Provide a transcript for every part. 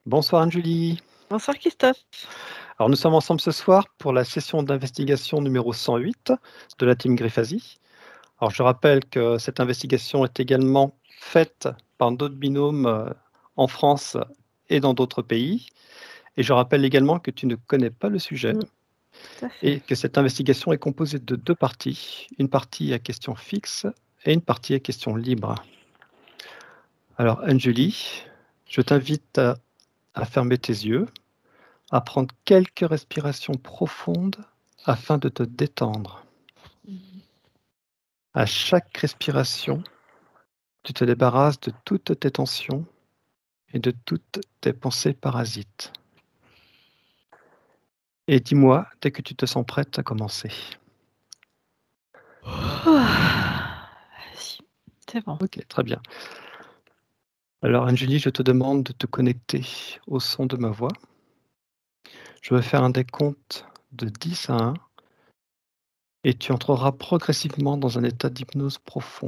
Bonsoir Anne-Julie. Bonsoir Christophe. Alors nous sommes ensemble ce soir pour la session d'investigation numéro 108 de la team Griffasi. Alors je rappelle que cette investigation est également faite par d'autres binômes en France et dans d'autres pays. Et je rappelle également que tu ne connais pas le sujet Tout à fait. et que cette investigation est composée de deux parties. Une partie à questions fixes et une partie à questions libres. Alors Anne-Julie, je t'invite à fermer tes yeux, à prendre quelques respirations profondes afin de te détendre. À chaque respiration, tu te débarrasses de toutes tes tensions et de toutes tes pensées parasites. Et dis-moi dès que tu te sens prête à commencer. Vas-y, c'est bon. Ok, très bien. Alors Anjali, je te demande de te connecter au son de ma voix. Je vais faire un décompte de 10 à 1 et tu entreras progressivement dans un état d'hypnose profond.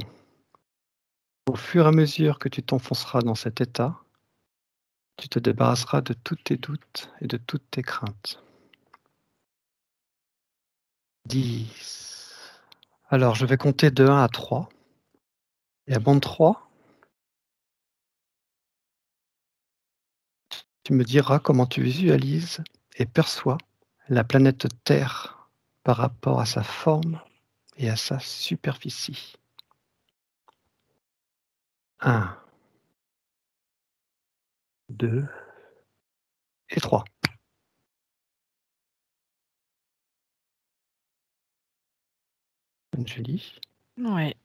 Au fur et à mesure que tu t'enfonceras dans cet état, tu te débarrasseras de tous tes doutes et de toutes tes craintes. 10. Alors, je vais compter de 1 à 3. Et à bande 3, tu me diras comment tu visualises et perçois la planète Terre par rapport à sa forme et à sa superficie. 1, 2 et 3. Julie. Ouais.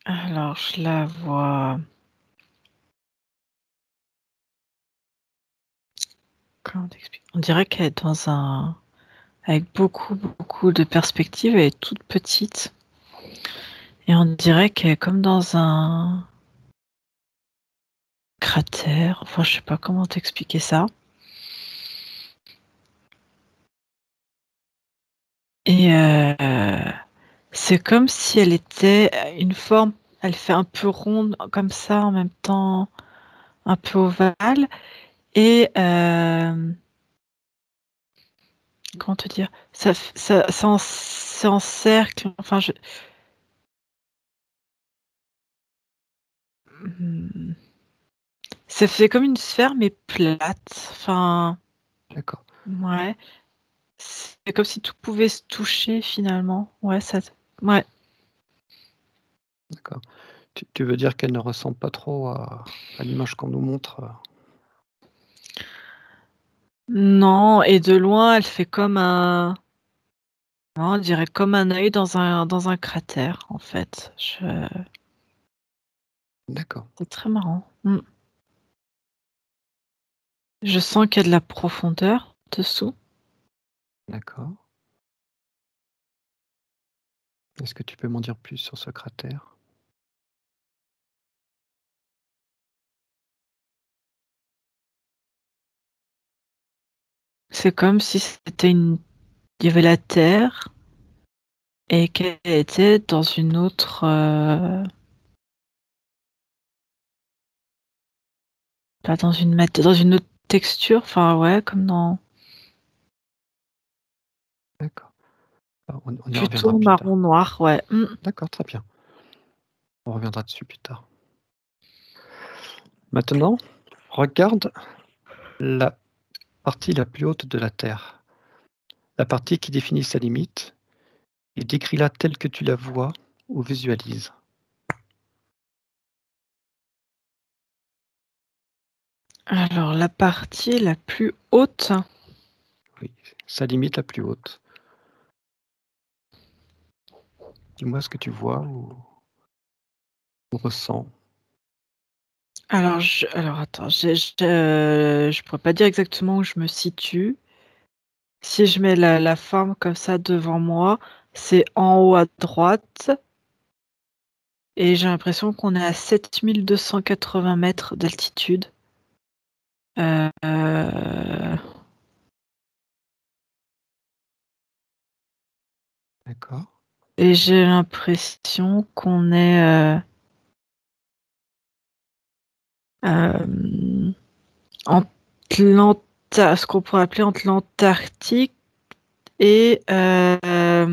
Alors, je la vois. Comment t'expliquer? On dirait qu'elle est dans un. Avec beaucoup de perspectives. Elle est toute petite. Et on dirait qu'elle est comme dans un cratère. Enfin, je sais pas comment t'expliquer ça. Et c'est comme si elle était une forme. Elle fait un peu ronde, comme ça, en même temps, un peu ovale. Et comment te dire, c'est en cercle. Enfin, Hmm. Ça fait comme une sphère mais plate. Enfin, D'accord. ouais. C'est comme si tout pouvait se toucher finalement. Ouais, ça. Ouais. D'accord. Tu veux dire qu'elle ne ressemble pas trop à l'image qu'on nous montre. Non, et de loin, elle fait comme un. Non, on dirait comme un œil dans un cratère, en fait. D'accord. C'est très marrant. Je sens qu'il y a de la profondeur dessous. D'accord. Est-ce que tu peux m'en dire plus sur ce cratère? C'est comme si c'était une. Il y avait la Terre et qu'elle était dans une autre. Pas dans dans une autre texture, enfin ouais, comme dans D'accord. On y reviendra plutôt plus tard. marron noir, ouais. D'accord, très bien. On reviendra dessus plus tard. Maintenant, regarde la partie la plus haute de la Terre, la partie qui définit sa limite, et décris-la telle que tu la vois ou visualises. Alors la partie la plus haute, Oui, sa limite la plus haute. Dis-moi ce que tu vois ou ressens. alors attends, je pourrais pas dire exactement où je me situe. Si je mets la forme comme ça devant moi, c'est en haut à droite et j'ai l'impression qu'on est à 7280 mètres d'altitude. D'accord. Et j'ai l'impression qu'on est euh, en ce qu'on pourrait appeler entre l'Antarctique et la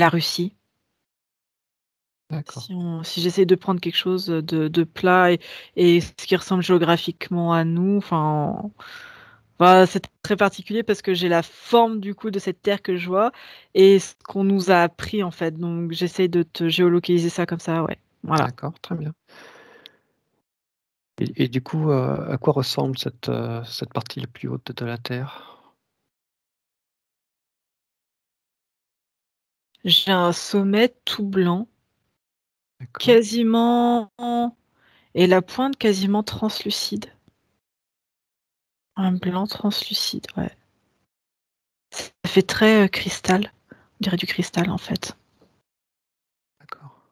Russie. D'accord. Si j'essaie de prendre quelque chose de plat et ce qui ressemble géographiquement à nous, c'est très particulier parce que j'ai la forme du coup de cette terre que je vois et ce qu'on nous a appris en fait. Donc j'essaie de te géolocaliser ça comme ça, ouais. Voilà. D'accord, très bien. Et du coup, à quoi ressemble cette partie la plus haute de la Terre? J'ai un sommet tout blanc, D'accord. quasiment, et la pointe quasiment translucide. Un blanc translucide, ouais. Ça fait très cristal. On dirait du cristal en fait. D'accord.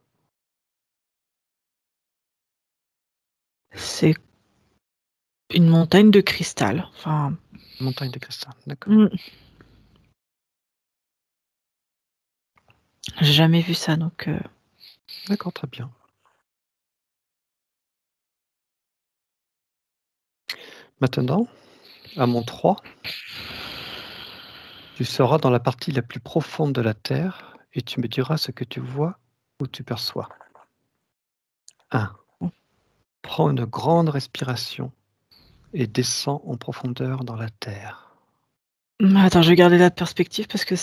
C'est une montagne de cristal. Enfin, Montagne de cristal, d'accord. J'ai jamais vu ça donc. D'accord, très bien. Maintenant, à mon 3, tu seras dans la partie la plus profonde de la Terre et tu me diras ce que tu vois ou tu perçois. 1. Prends une grande respiration et descends en profondeur dans la Terre. Attends, je vais garder la perspective parce que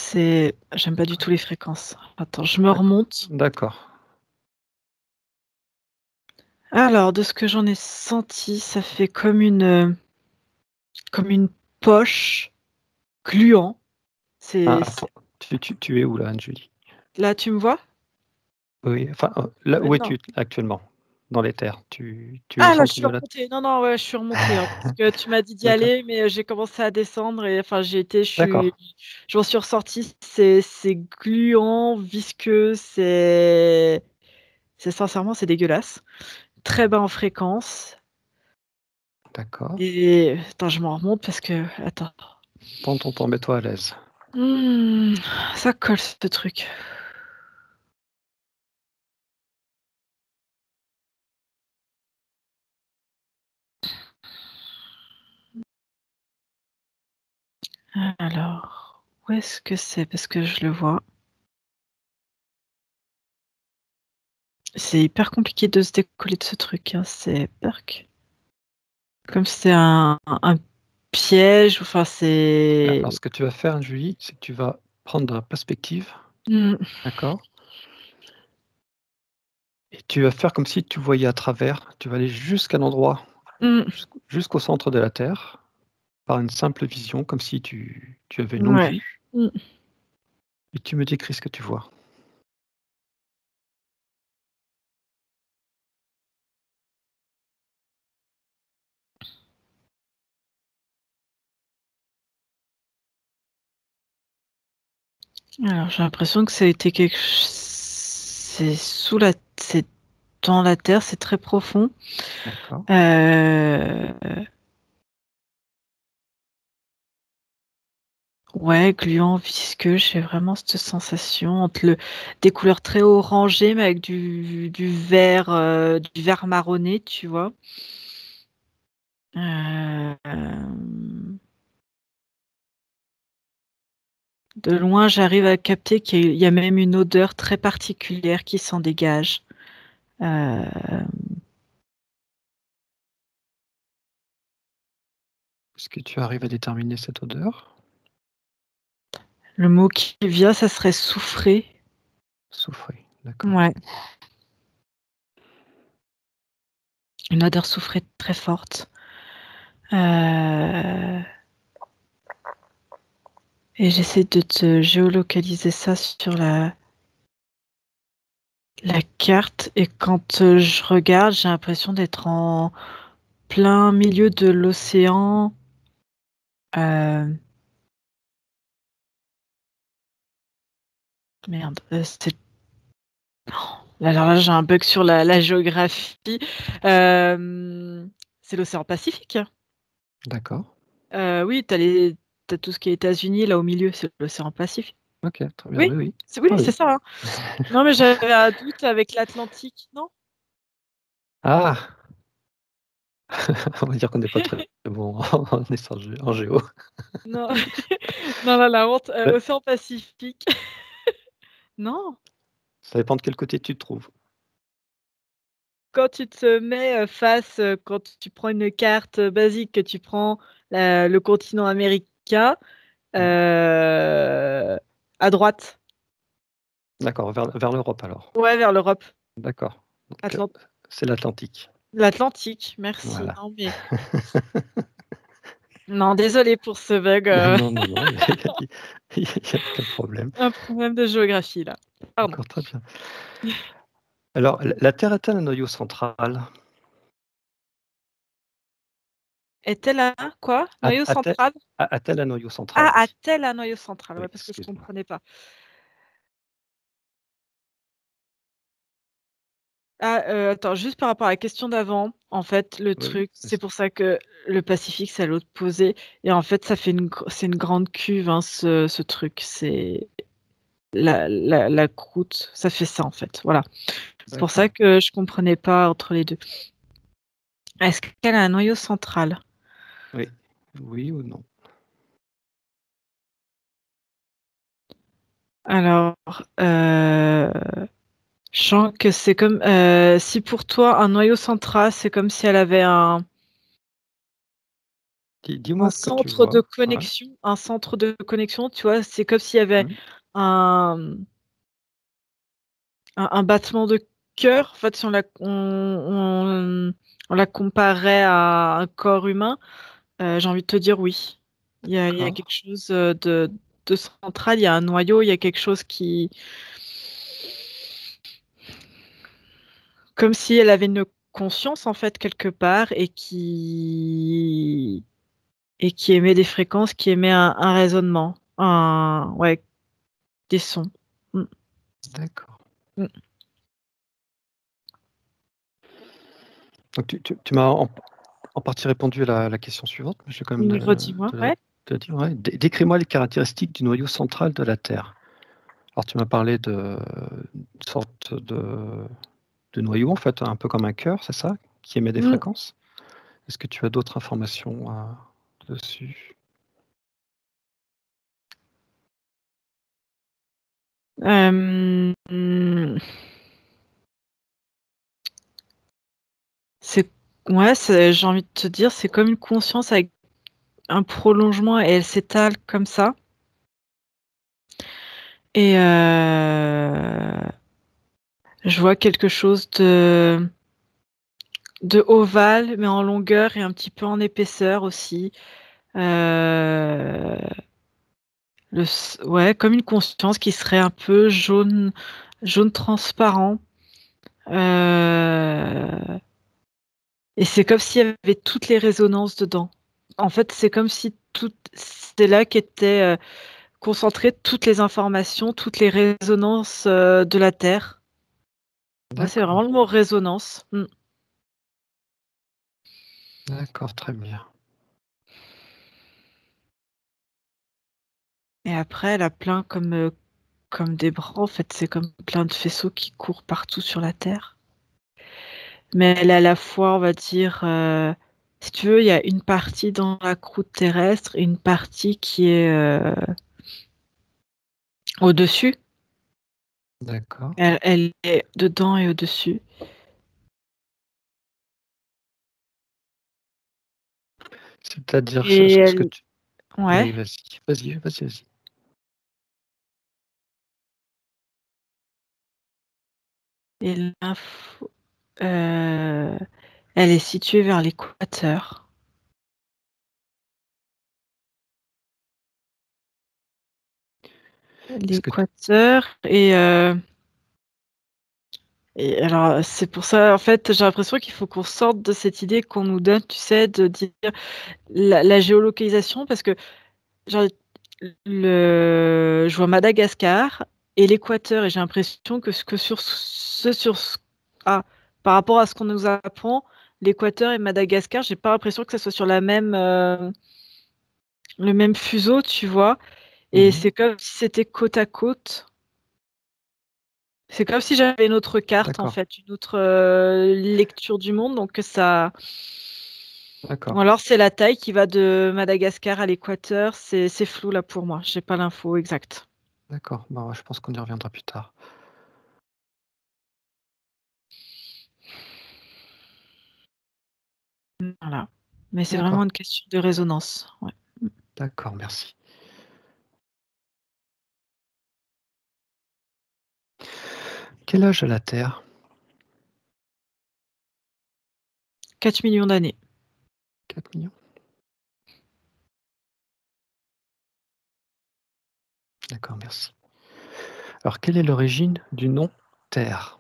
j'aime pas du tout les fréquences. Attends, je me remonte. D'accord. Alors, de ce que j'en ai senti, ça fait comme une poche gluant. Ah, attends, tu es où là, Anne-Julie? Là, tu me vois? Oui, enfin, là, où Non. es-tu actuellement? Dans les terres? Tu es au Ah là, je centre suis de la remontée. Non, non, ouais, je suis remontée, hein, parce que tu m'as dit d'y D'accord, aller, mais j'ai commencé à descendre et enfin, d'accord, je m'en suis ressortie. C'est gluant, visqueux, c'est sincèrement, c'est dégueulasse. Très bas en fréquence. d'accord. Et attends, je m'en remonte parce que attends. Prends ton temps, mets-toi à l'aise. Mmh, ça colle ce truc. Alors, où est-ce que c'est? Parce que je le vois. C'est hyper compliqué de se décoller de ce truc, hein, c'est perk. Comme c'est un piège, enfin c'est. Alors, ce que tu vas faire, Julie, c'est que tu vas prendre de la perspective, Mmh, d'accord? Et tu vas faire comme si tu voyais à travers. Tu vas aller jusqu'à l'endroit, mmh, jusqu'au centre de la Terre, par une simple vision, comme si tu avais une longue ouais. vue, Mmh. et tu me décris ce que tu vois. Alors j'ai l'impression que ça a été c'est dans la terre, c'est très profond. D'accord. Heu, ouais, gluant, visqueux, j'ai vraiment cette sensation entre des couleurs très orangées, mais avec du vert marronné, tu vois? Hem, de loin, j'arrive à capter qu'il y a même une odeur très particulière qui s'en dégage. Heu, Est-ce que tu arrives à déterminer cette odeur? le mot qui vient, ça serait soufré. Soufré, d'accord. Ouais, une odeur soufrée très forte. Heu et j'essaie de te géolocaliser ça sur la carte et quand, je regarde, j'ai l'impression d'être en plein milieu de l'océan. Heu, Merde, c'est alors là, j'ai un bug sur la géographie. Hem, c'est l'océan Pacifique. D'accord. Oui, tu tout ce qui est États-Unis, là, au milieu, c'est l'océan Pacifique. OK, très bien, Oui, oui, oui. oui, Ah c'est oui. ça, hein. Non, mais j'avais un doute avec l'Atlantique, non? Ah! On va dire qu'on n'est pas très bon en géo. Non, non, là, la honte, Bah, océan Pacifique. Non, ça dépend de quel côté tu te trouves. quand tu te mets, face, quand tu prends une carte, basique, que tu prends le continent américain, Mmh. à droite. D'accord, vers l'Europe alors? Ouais, vers l'Europe, D'accord, donc Atlan c'est l'Atlantique. l'Atlantique, merci. Voilà. Non, mais non, désolée pour ce bug, Non, non, non, il y a aucun problème. un problème de géographie là. Pardon. D'accord, très bien. Alors, la Terre a-t-elle un noyau central? Est-elle un quoi? A Noyau a-t-elle central? a-t-elle un noyau central, Ah, oui. a-t-elle un noyau central? Oui, Ouais, parce que je excuse-moi. comprenais pas. Ah, attends, juste par rapport à la question d'avant, en fait, le Oui, truc, c'est vas-y. pour ça que le Pacifique, c'est à l'autre posé et en fait, ça fait c'est une grande cuve, hein, ce truc. C'est la croûte, ça fait ça, en fait, voilà. C'est pour ça D'accord. que je comprenais pas entre les 2. Est-ce qu'elle a un noyau central? Oui. Oui ou non? Alors, je sens que c'est comme, si pour toi, un noyau central, c'est comme si elle avait Dis-moi ce que tu de vois. Ouais. connexion, un centre de connexion, tu vois? C'est comme s'il y avait Mmh. un, un battement de cœur. En fait, si on la comparait à un corps humain, j'ai envie de te dire oui. Il y a D'accord. quelque chose, de central, il y a un noyau, il y a quelque chose qui comme si elle avait une conscience, en fait, quelque part et qui émet des fréquences, qui émet un raisonnement, ouais, des sons. Mmh. D'accord. Mmh. Donc tu m'as en partie répondu à la question suivante, mais je vais quand même Redis-moi, ouais. te dire, ouais. Décris-moi les caractéristiques du noyau central de la Terre. Alors tu m'as parlé d'une sorte de noyau, en fait, un peu comme un cœur, c'est ça? Qui émet des Mmh. fréquences? Est-ce que tu as d'autres informations, dessus? Hem, c'est ouais, j'ai envie de te dire, c'est comme une conscience avec un prolongement et elle s'étale comme ça et je vois quelque chose de ovale, mais en longueur et un petit peu en épaisseur aussi. Heu, ouais, comme une conscience qui serait un peu jaune transparent, heu et c'est comme s'il y avait toutes les résonances dedans. En fait, c'est comme si c'est là qu'étaient, concentrées toutes les informations, toutes les résonances, de la Terre. Ouais, c'est vraiment D'accord, le mot résonance. Mmh. d'accord, très bien. Et après, elle a plein comme des bras, en fait, c'est comme plein de faisceaux qui courent partout sur la Terre. Mais elle est à la fois, on va dire, si tu veux, il y a une partie dans la croûte terrestre et une partie qui est, au-dessus. D'accord. Elle est dedans et au-dessus. C'est-à-dire Et ce que elle tu ouais, oui, vas-y, vas-y, vas-y, vas-y. et l'info heu, elle est située vers l'équateur. Est-ce que L'équateur et alors, c'est pour ça, en fait, j'ai l'impression qu'il faut qu'on sorte de cette idée qu'on nous donne, tu sais, de dire la géolocalisation parce que genre je vois Madagascar et l'Équateur et j'ai l'impression que ah, par rapport à ce qu'on nous apprend, l'Équateur et Madagascar, j'ai pas l'impression que ça soit sur le même fuseau, tu vois? Et mmh. c'est comme si c'était côte à côte. C'est comme si j'avais une autre carte, en D'accord, fait, une autre, lecture du monde, donc ça D'accord. Ou alors c'est la taille qui va de Madagascar à l'Équateur, c'est flou là pour moi, j'ai pas l'info exacte. D'accord. Bah, ouais, je pense qu'on y reviendra plus tard. Voilà. Mais c'est vraiment D'accord. une question de résonance. Ouais. D'accord, merci. Quel âge a la Terre? 4 millions d'années. 4 millions? D'accord, merci. Alors, quelle est l'origine du nom Terre?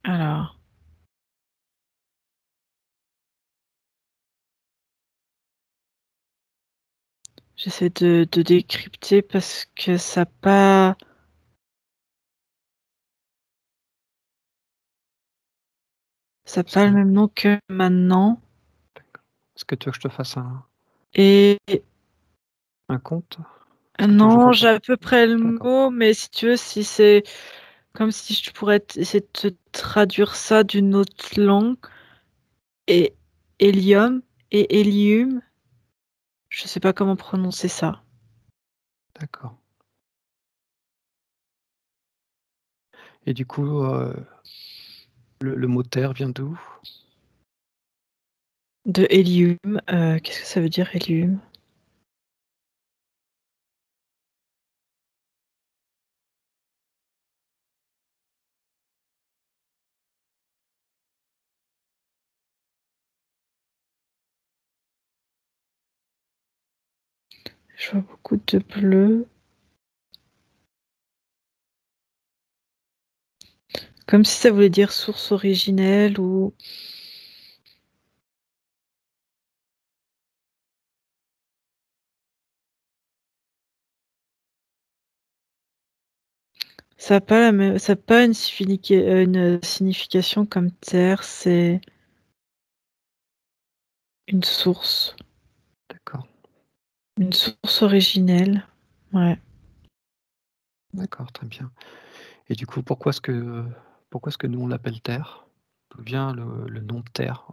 Alors, j'essaie de décrypter parce que ça pas le même nom que maintenant. Est-ce que tu veux que je te fasse Et un compte? Est-ce que tu veux que je non, compte? j'ai à peu près le D'accord. mot, mais si tu veux, si c'est comme si je pourrais essayer de te traduire ça d'une autre langue. Et hélium et hélium, je sais pas comment prononcer ça. D'accord. Et du coup, le mot Terre vient d'où? De hélium, qu'est-ce que ça veut dire hélium? Je vois beaucoup de bleu. Comme si ça voulait dire source originelle ou... Ça n'a pas, ça a pas une signification comme terre, c'est une source. D'accord. Une source originelle. Ouais. D'accord, très bien. Et du coup, pourquoi est-ce que nous on l'appelle Terre? D'où vient le nom de Terre,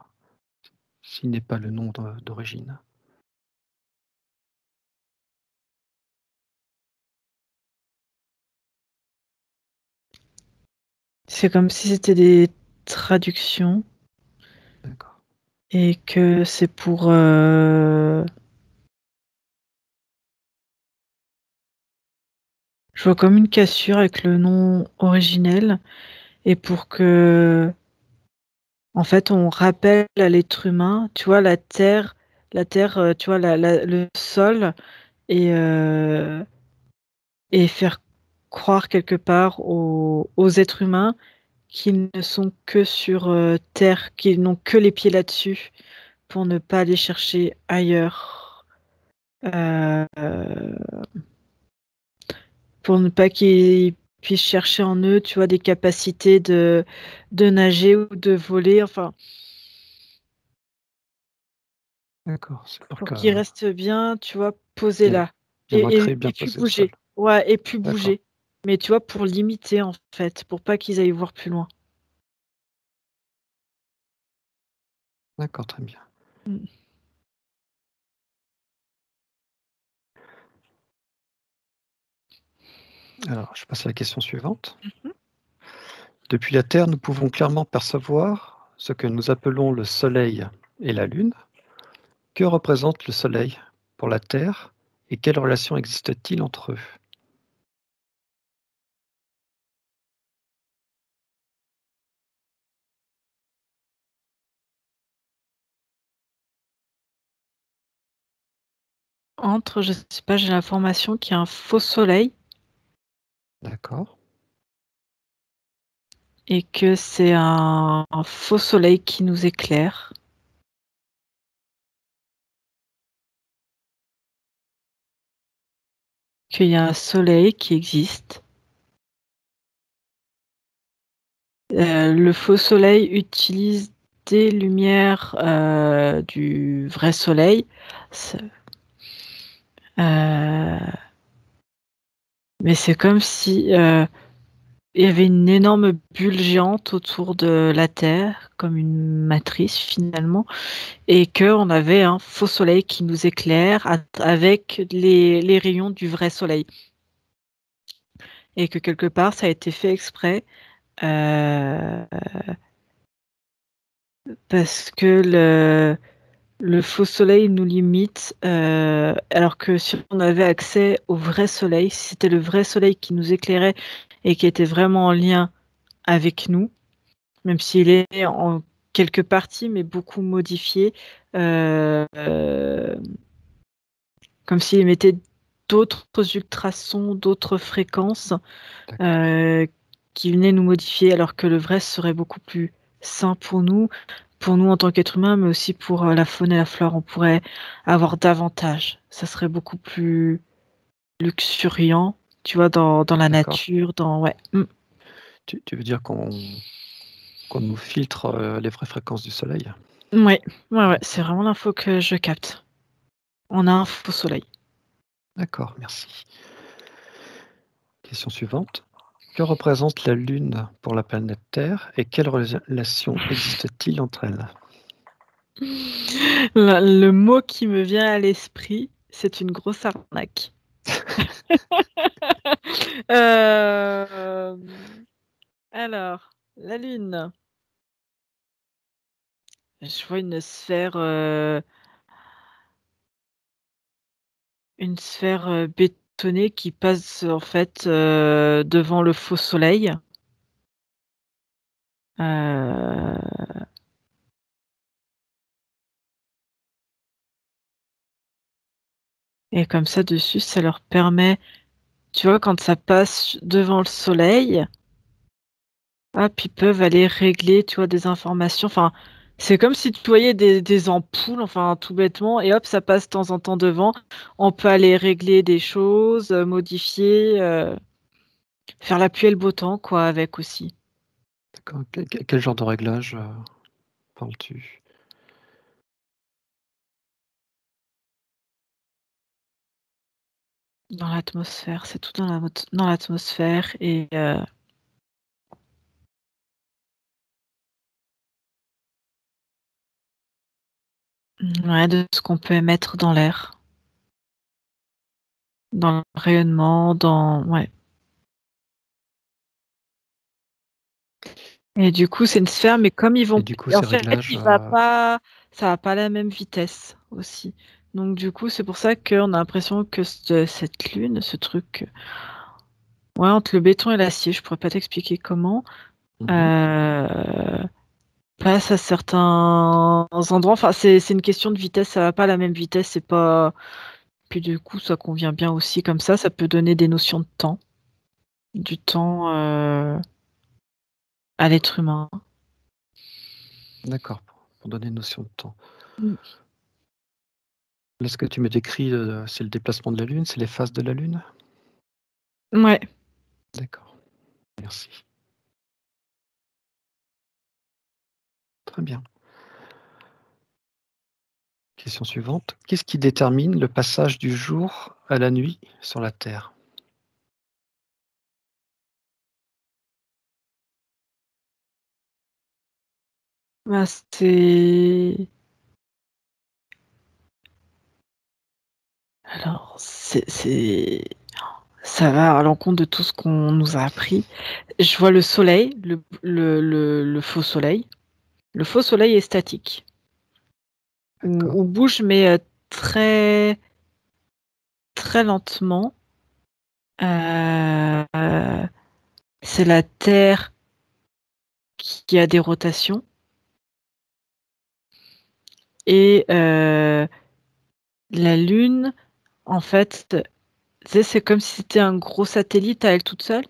s'il n'est pas le nom d'origine? C'est comme si c'était des traductions D'accord. et que c'est pour... Je vois comme une cassure avec le nom originel et pour que, en fait, on rappelle à l'être humain, tu vois, la terre, tu vois, le sol et faire croire quelque part aux êtres humains qu'ils ne sont que sur terre, qu'ils n'ont que les pieds là-dessus pour ne pas aller chercher ailleurs. Euh, pour ne pas qu'ils puissent chercher en eux, tu vois, des capacités de nager ou de voler, enfin, D'accord, c'est pour pour que qu'ils restent bien, tu vois, posés bien là. bien Et, ancré, et, bien et puis posé au sol. bouger. Ouais, et puis D'accord, bouger. Mais tu vois, pour limiter, en fait, pour pas qu'ils aillent voir plus loin. d'accord, très bien. Mm. Alors, je passe à la question suivante. Depuis la Terre, nous pouvons clairement percevoir ce que nous appelons le Soleil et la Lune. Que représente le Soleil pour la Terre et quelle relation existe-t-il entre eux? Je sais pas, j'ai l'information qu'il y a un faux soleil D'accord, et que c'est un faux soleil qui nous éclaire. Qu'il y a un soleil qui existe. Le faux soleil utilise des lumières du vrai soleil. Mais c'est comme si il y avait une énorme bulle géante autour de la Terre, comme une matrice finalement, et qu'on avait un faux soleil qui nous éclaire avec les rayons du vrai soleil. Et que quelque part, ça a été fait exprès parce que le faux soleil nous limite, alors que si on avait accès au vrai soleil, si c'était le vrai soleil qui nous éclairait et qui était vraiment en lien avec nous, même s'il est en quelques parties, mais beaucoup modifié, comme s'il émettait d'autres ultrasons, d'autres fréquences qui venaient nous modifier, alors que le vrai serait beaucoup plus sain pour nous en tant qu'être humain, mais aussi pour la faune et la flore. On pourrait avoir davantage. Ça serait beaucoup plus luxuriant, tu vois, dans la nature, ouais. Tu veux dire qu'on nous filtre les vraies fréquences du soleil? Ouais, c'est vraiment l'info que je capte. On a un faux soleil. D'accord, merci. Question suivante. Que représente la Lune pour la planète Terre et quelle relation existe-t-il entre elles? Le mot qui me vient à l'esprit, c'est une grosse arnaque. Alors, la Lune. Je vois une sphère bétonnée qui passe en fait devant le faux soleil. Et comme ça dessus, ça leur permet, tu vois, quand ça passe devant le soleil, hop, ils peuvent aller régler, tu vois, des informations. Enfin, c'est comme si tu voyais des ampoules, enfin, tout bêtement, et hop, ça passe de temps en temps devant. On peut aller régler des choses, modifier, faire la pluie et le beau temps, quoi, avec aussi. D'accord. Quel genre de réglage parles-tu? Dans l'atmosphère, c'est tout dans l'atmosphère et ouais, de ce qu'on peut émettre dans l'air. Dans le rayonnement, ouais. Et du coup, c'est une sphère, mais comme ils vont Et du coup, en ces fait, réglages, ça va pas à la même vitesse aussi. Donc du coup, c'est pour ça qu'on a l'impression que cette lune, ce truc, ouais, entre le béton et l'acier, je pourrais pas t'expliquer comment, passe à certains endroits. Enfin, c'est une question de vitesse, ça va pas à la même vitesse, c'est pas. Puis du coup, ça convient bien aussi comme ça peut donner des notions de temps, du temps à l'être humain. d'accord, pour donner une notion de temps. Mmh. Là, ce que tu me décris, c'est le déplacement de la Lune, c'est les phases de la Lune? Ouais. D'accord, merci. Très bien. Question suivante. Qu'est-ce qui détermine le passage du jour à la nuit sur la Terre? Bah, ça va à l'encontre de tout ce qu'on nous a appris. Je vois le soleil, le faux soleil. Le faux soleil est statique. D'accord, Ou bouge, mais très, très lentement. C'est la Terre qui a des rotations et la Lune, en fait, tu sais, c'est comme si c'était un gros satellite à elle toute seule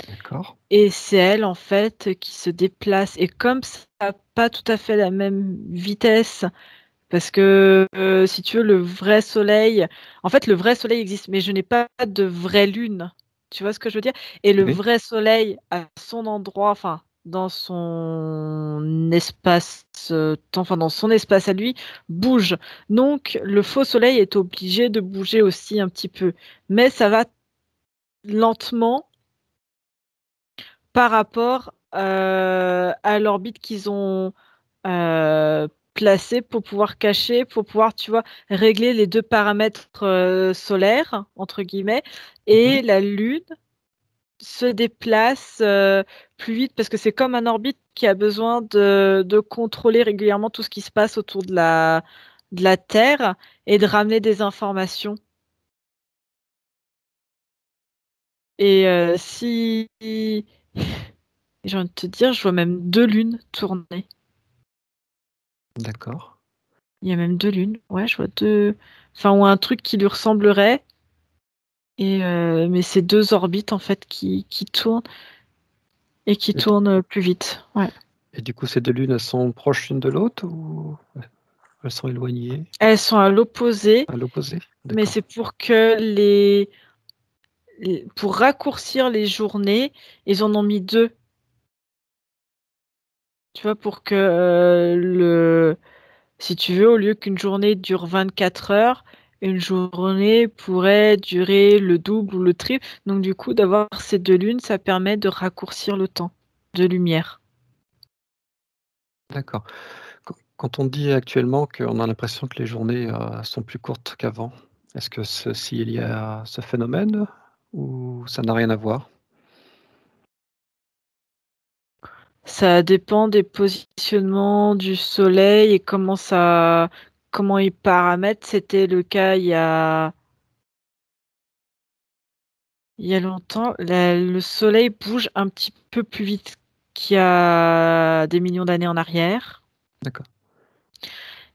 d'accord. et c'est elle, en fait, qui se déplace et comme ça a pas tout à fait la même vitesse parce que, si tu veux, le vrai soleil en fait, le vrai soleil existe, mais je n'ai pas de vraie lune. Tu vois ce que je veux dire? Et le Oui, vrai soleil à son endroit, enfin, dans son espace-temps, enfin dans son espace à lui, bouge. Donc le faux soleil est obligé de bouger aussi un petit peu. Mais ça va lentement par rapport à l'orbite qu'ils ont placée pour pouvoir cacher, pour pouvoir, tu vois, régler les deux paramètres solaires, entre guillemets, et la Lune se déplace plus vite parce que c'est comme un orbite qui a besoin de contrôler régulièrement tout ce qui se passe autour de la Terre et de ramener des informations. Et si j'ai envie de te dire, je vois même 2 lunes tourner. D'accord. Il y a même 2 lunes. Ouais, je vois 2. Enfin, ou un truc qui lui ressemblerait. Et mais c'est 2 orbites en fait qui tournent et qui Et, tournent plus vite. Ouais. et du coup, ces deux lunes, elles sont proches l'une de l'autre ou elles sont éloignées Elles sont à l'opposé, à l'opposé? mais D'accord. c'est pour que pour raccourcir les journées, ils en ont mis 2. Tu vois, pour que si tu veux, au lieu qu'une journée dure 24 heures, une journée pourrait durer le double ou le triple. Donc du coup, d'avoir ces 2 lunes, ça permet de raccourcir le temps de lumière. D'accord. Quand on dit actuellement qu'on a l'impression que les journées, sont plus courtes qu'avant, est-ce que ceci est lié à ce phénomène ou ça n'a rien à voir? Ça dépend des positionnements du soleil et comment ils paramètrent. C'était le cas il y a longtemps. Le soleil bouge un petit peu plus vite qu'il y a des millions d'années en arrière. D'accord.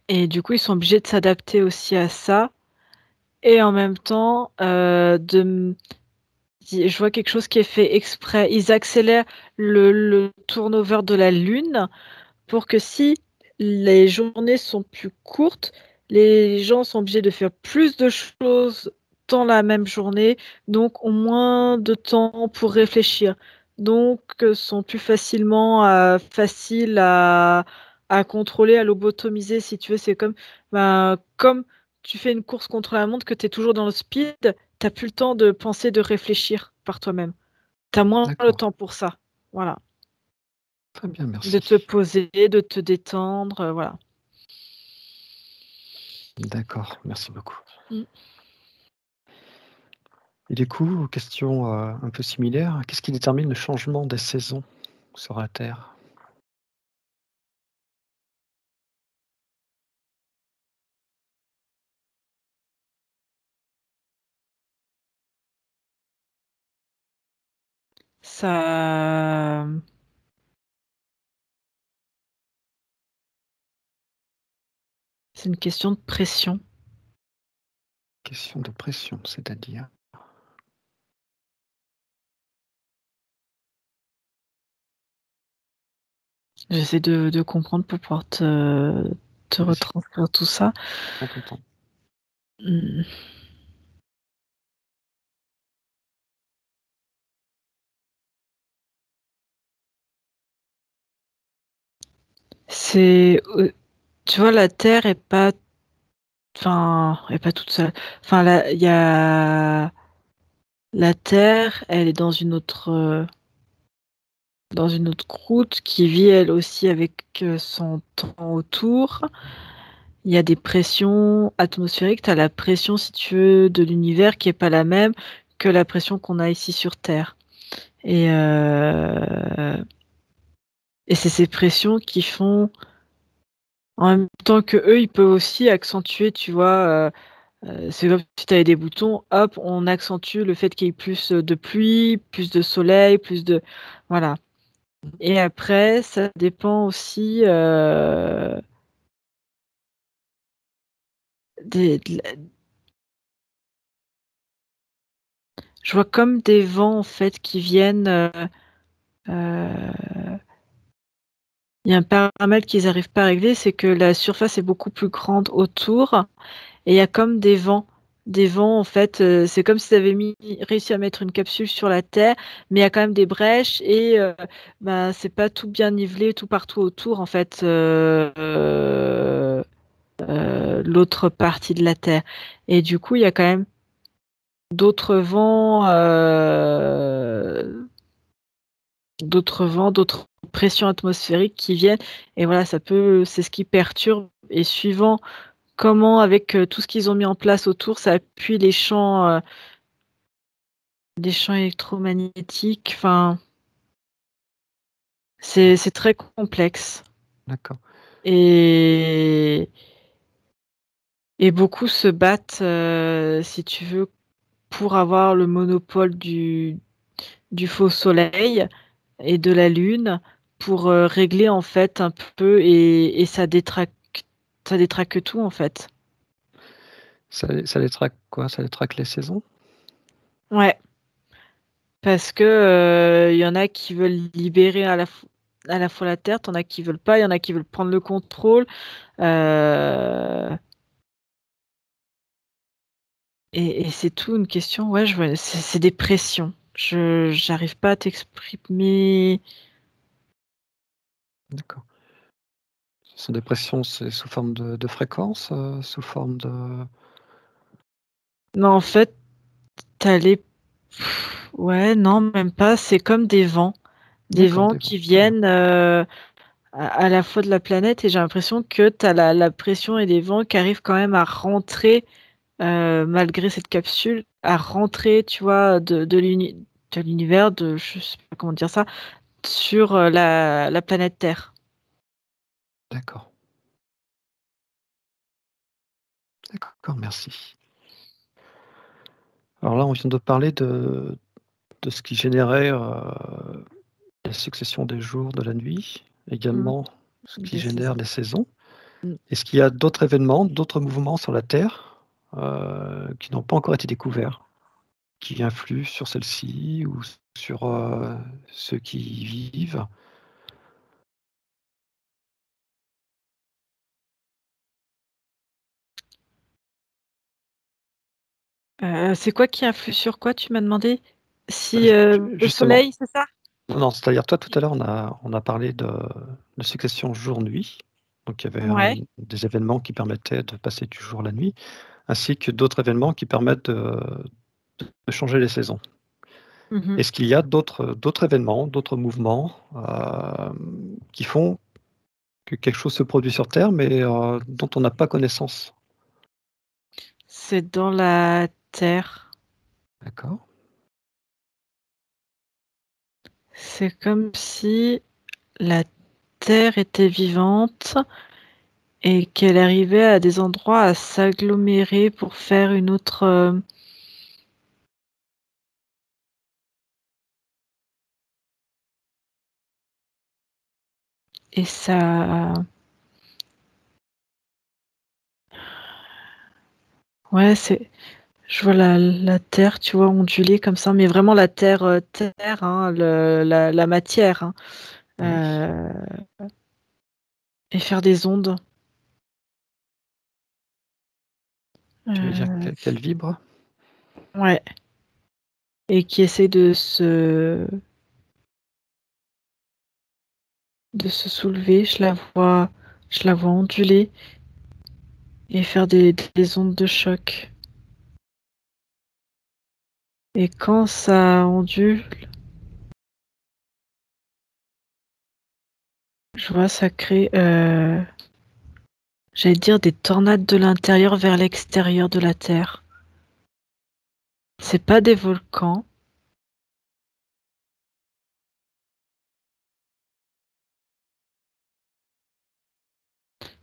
Et du coup, ils sont obligés de s'adapter aussi à ça. Et en même temps, je vois quelque chose qui est fait exprès. Ils accélèrent le turnover de la Lune pour que si les journées sont plus courtes, les gens sont obligés de faire plus de choses dans la même journée, donc ont moins de temps pour réfléchir. Donc sont plus faciles à contrôler, à lobotomiser, si tu veux. C'est comme tu fais une course contre la montre, que tu es toujours dans le speed, t'as plus le temps de penser, de réfléchir par toi-même. Tu as moins le D'accord. temps pour ça. Voilà. Très bien, De merci. te poser, de te détendre, voilà. D'accord, merci beaucoup. Mmh. Et du coup, question, un peu similaire, qu'est-ce qui détermine le changement des saisons sur la Terre? Ça, c'est une question de pression. Question de pression, c'est-à-dire? J'essaie de comprendre pour pouvoir te Vas-y, retranscrire tout ça. prends ton temps. Mmh. C'est, tu vois, la Terre est pas toute seule. Enfin, là, il y a la Terre, elle est dans une autre croûte qui vit elle aussi avec, son temps autour. Il y a des pressions atmosphériques. Tu as la pression, si tu veux, de l'univers qui est pas la même que la pression qu'on a ici sur Terre. Et c'est ces pressions qui font en même temps qu'eux, ils peuvent aussi accentuer, tu vois, c'est comme si tu avais des boutons, hop, on accentue le fait qu'il y ait plus de pluie, plus de soleil, plus de voilà. Et après, ça dépend aussi, des de la je vois comme des vents, en fait, qui viennent, heu, il y a un paramètre qu'ils arrivent pas à régler, c'est que la surface est beaucoup plus grande autour et il y a comme des vents, des vents, en fait, c'est comme s'ils avaient réussi à mettre une capsule sur la Terre, mais il y a quand même des brèches et bah, c'est pas tout bien nivelé tout partout autour, en fait, l'autre partie de la Terre. Et du coup, il y a quand même d'autres vents, d'autres pressions atmosphériques qui viennent et voilà, c'est ce qui perturbe et suivant comment avec, tout ce qu'ils ont mis en place autour, ça appuie les champs électromagnétiques, enfin, c'est très complexe D'accord. et beaucoup se battent, si tu veux, pour avoir le monopole du faux soleil et de la lune pour, régler en fait un peu et ça détraque tout en fait. Ça les traque quoi? Ça les traque les saisons? Ouais, parce que, il y en a qui veulent libérer à la fois la terre, tu en as qui veulent pas, il y en a qui veulent prendre le contrôle, heu et c'est tout une question, ouais, je vois, c'est des pressions. J'arrive pas à t'exprimer. D'accord. Ce sont des pressions, c'est sous forme de fréquence, sous forme de Non, en fait, tu as les ouais, non, même pas, c'est comme des vents. Des d'accord, vents des vents, qui très bien. viennent, à la fois de la planète et j'ai l'impression que tu as la pression et les vents qui arrivent quand même à rentrer, malgré cette capsule, à rentrer, tu vois, de l'univers, de je sais pas comment dire ça, sur, la planète Terre. D'accord, d'accord, merci. Alors là, on vient de parler de ce qui générait, la succession des jours, de la nuit, Mmh. également ce qui Des génère saisons. les saisons. Mmh. Est-ce qu'il y a d'autres événements, d'autres mouvements sur la Terre, qui n'ont pas encore été découverts, qui influent sur celle-ci ou sur, ceux qui y vivent? C'est quoi qui influe sur quoi, tu m'as demandé? Si, Ju le justement, soleil, c'est ça? non, non, c'est-à-dire toi tout à l'heure on a parlé de succession jour-nuit, donc il y avait Ouais. des événements qui permettaient de passer du jour à la nuit, ainsi que d'autres événements qui permettent de changer les saisons. Mmh mh. Est-ce qu'il y a d'autres événements, d'autres mouvements, qui font que quelque chose se produit sur terre, mais dont on n'a pas connaissance? C'est dans la terre. D'accord, C'est comme si la terre était vivante et qu'elle arrivait à des endroits à s'agglomérer pour faire une autre, et ça ouais, je vois la terre, tu vois, onduler comme ça, mais vraiment la terre, terre, hein, la matière, hein, oui. et faire des ondes. Tu veux dire Heu, qu'elle vibre? ouais, et qui essaie de se soulever. Je la vois onduler et faire des ondes de choc. Et quand ça ondule, je vois ça crée, j'allais dire des tornades de l'intérieur vers l'extérieur de la Terre. C'est pas des volcans,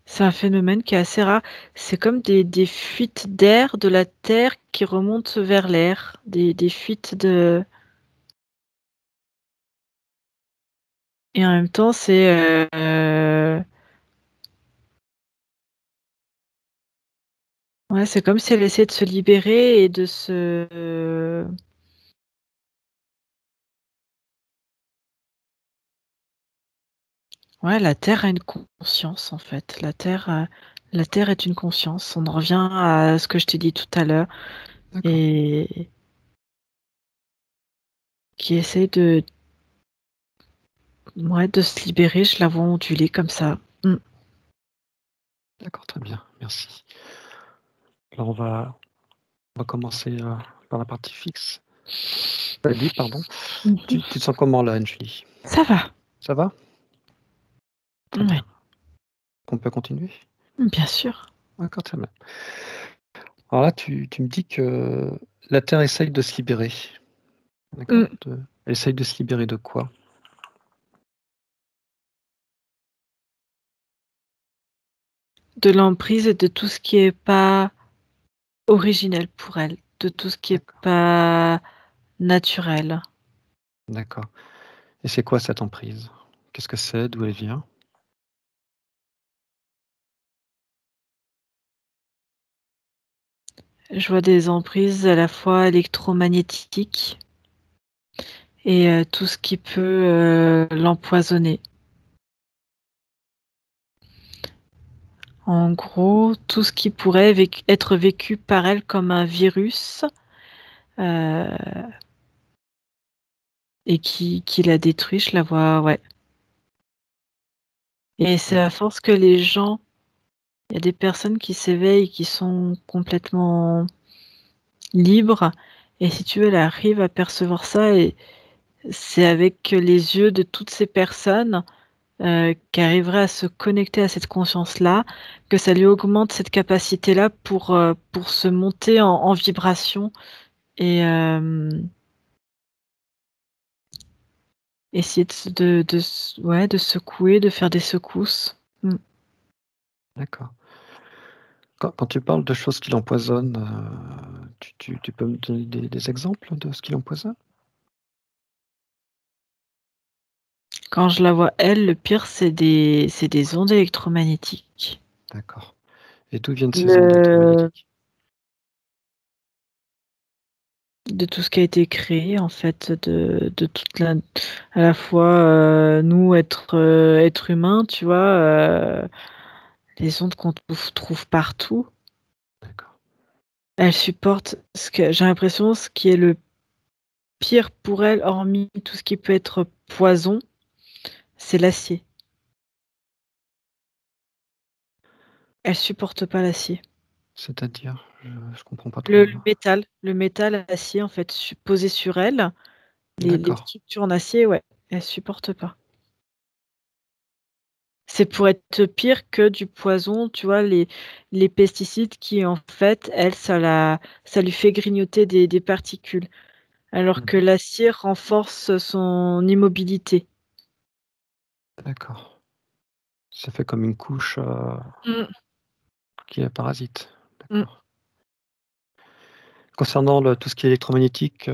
c'est un phénomène qui est assez rare. C'est comme des fuites d'air de la Terre qui remontent vers l'air, des fuites de et en même temps ouais, c'est comme si elle essayait de se libérer et de se ouais, la Terre a une conscience, en fait. La Terre, La Terre est une conscience. On en revient à ce que je t'ai dit tout à l'heure D'accord. et qui essaie de se libérer. Je la vois onduler comme ça. D'accord, très bien, merci. Alors on va commencer par la partie fixe. Libre, pardon. Tu te sens comment là, Anjali? Ça va. Ça va? Très Ouais. bien. On peut continuer? Bien sûr. D'accord, très bien. Alors là, tu me dis que la Terre essaye de se libérer. D'accord? Elle essaye de se libérer de quoi? De l'emprise et de tout ce qui est pas originel pour elle, de tout ce qui est D'accord, pas naturel. d'accord. Et c'est quoi cette emprise? Qu'est-ce que c'est? D'où elle vient? Je vois des emprises à la fois électromagnétiques et tout ce qui peut l'empoisonner. En gros, tout ce qui pourrait être vécu par elle comme un virus euh, et qui la détruit, je la vois, ouais. Et c'est à force que les gens, il y a des personnes qui s'éveillent et qui sont complètement libres. Et si tu veux, elle arrive à percevoir ça et c'est avec les yeux de toutes ces personnes qui arriveraient à se connecter à cette conscience-là, que ça lui augmente cette capacité-là pour se monter en vibration et essayer de secouer, de faire des secousses. D'accord. Quand tu parles de choses qui l'empoisonnent, tu peux me donner des exemples de ce qui l'empoisonne? Quand je la vois, elle, le pire, c'est des ondes électromagnétiques. D'accord. Et d'où viennent ces ondes Le électromagnétiques? De tout ce qui a été créé, en fait, de toute la à la fois, nous, être humains, tu vois, les ondes qu'on trouve partout. D'accord. Elle supporte ce que j'ai l'impression, ce qui est le pire pour elle, hormis tout ce qui peut être poison, c'est l'acier. Elle supporte pas l'acier. C'est-à-dire? Je comprends pas Le trop. le métal le métal, l'acier, en fait, posé sur elle, les D'accord, structures en acier, ouais, elle supporte pas. C'est pour être pire que du poison, tu vois? Les pesticides qui, en fait, elle, ça lui fait grignoter des particules, alors que mmh, l'acier renforce son immobilité. d'accord. Ça fait comme une couche, Mmh, qui est parasite. mmh. D'accord. Concernant tout ce qui est électromagnétique,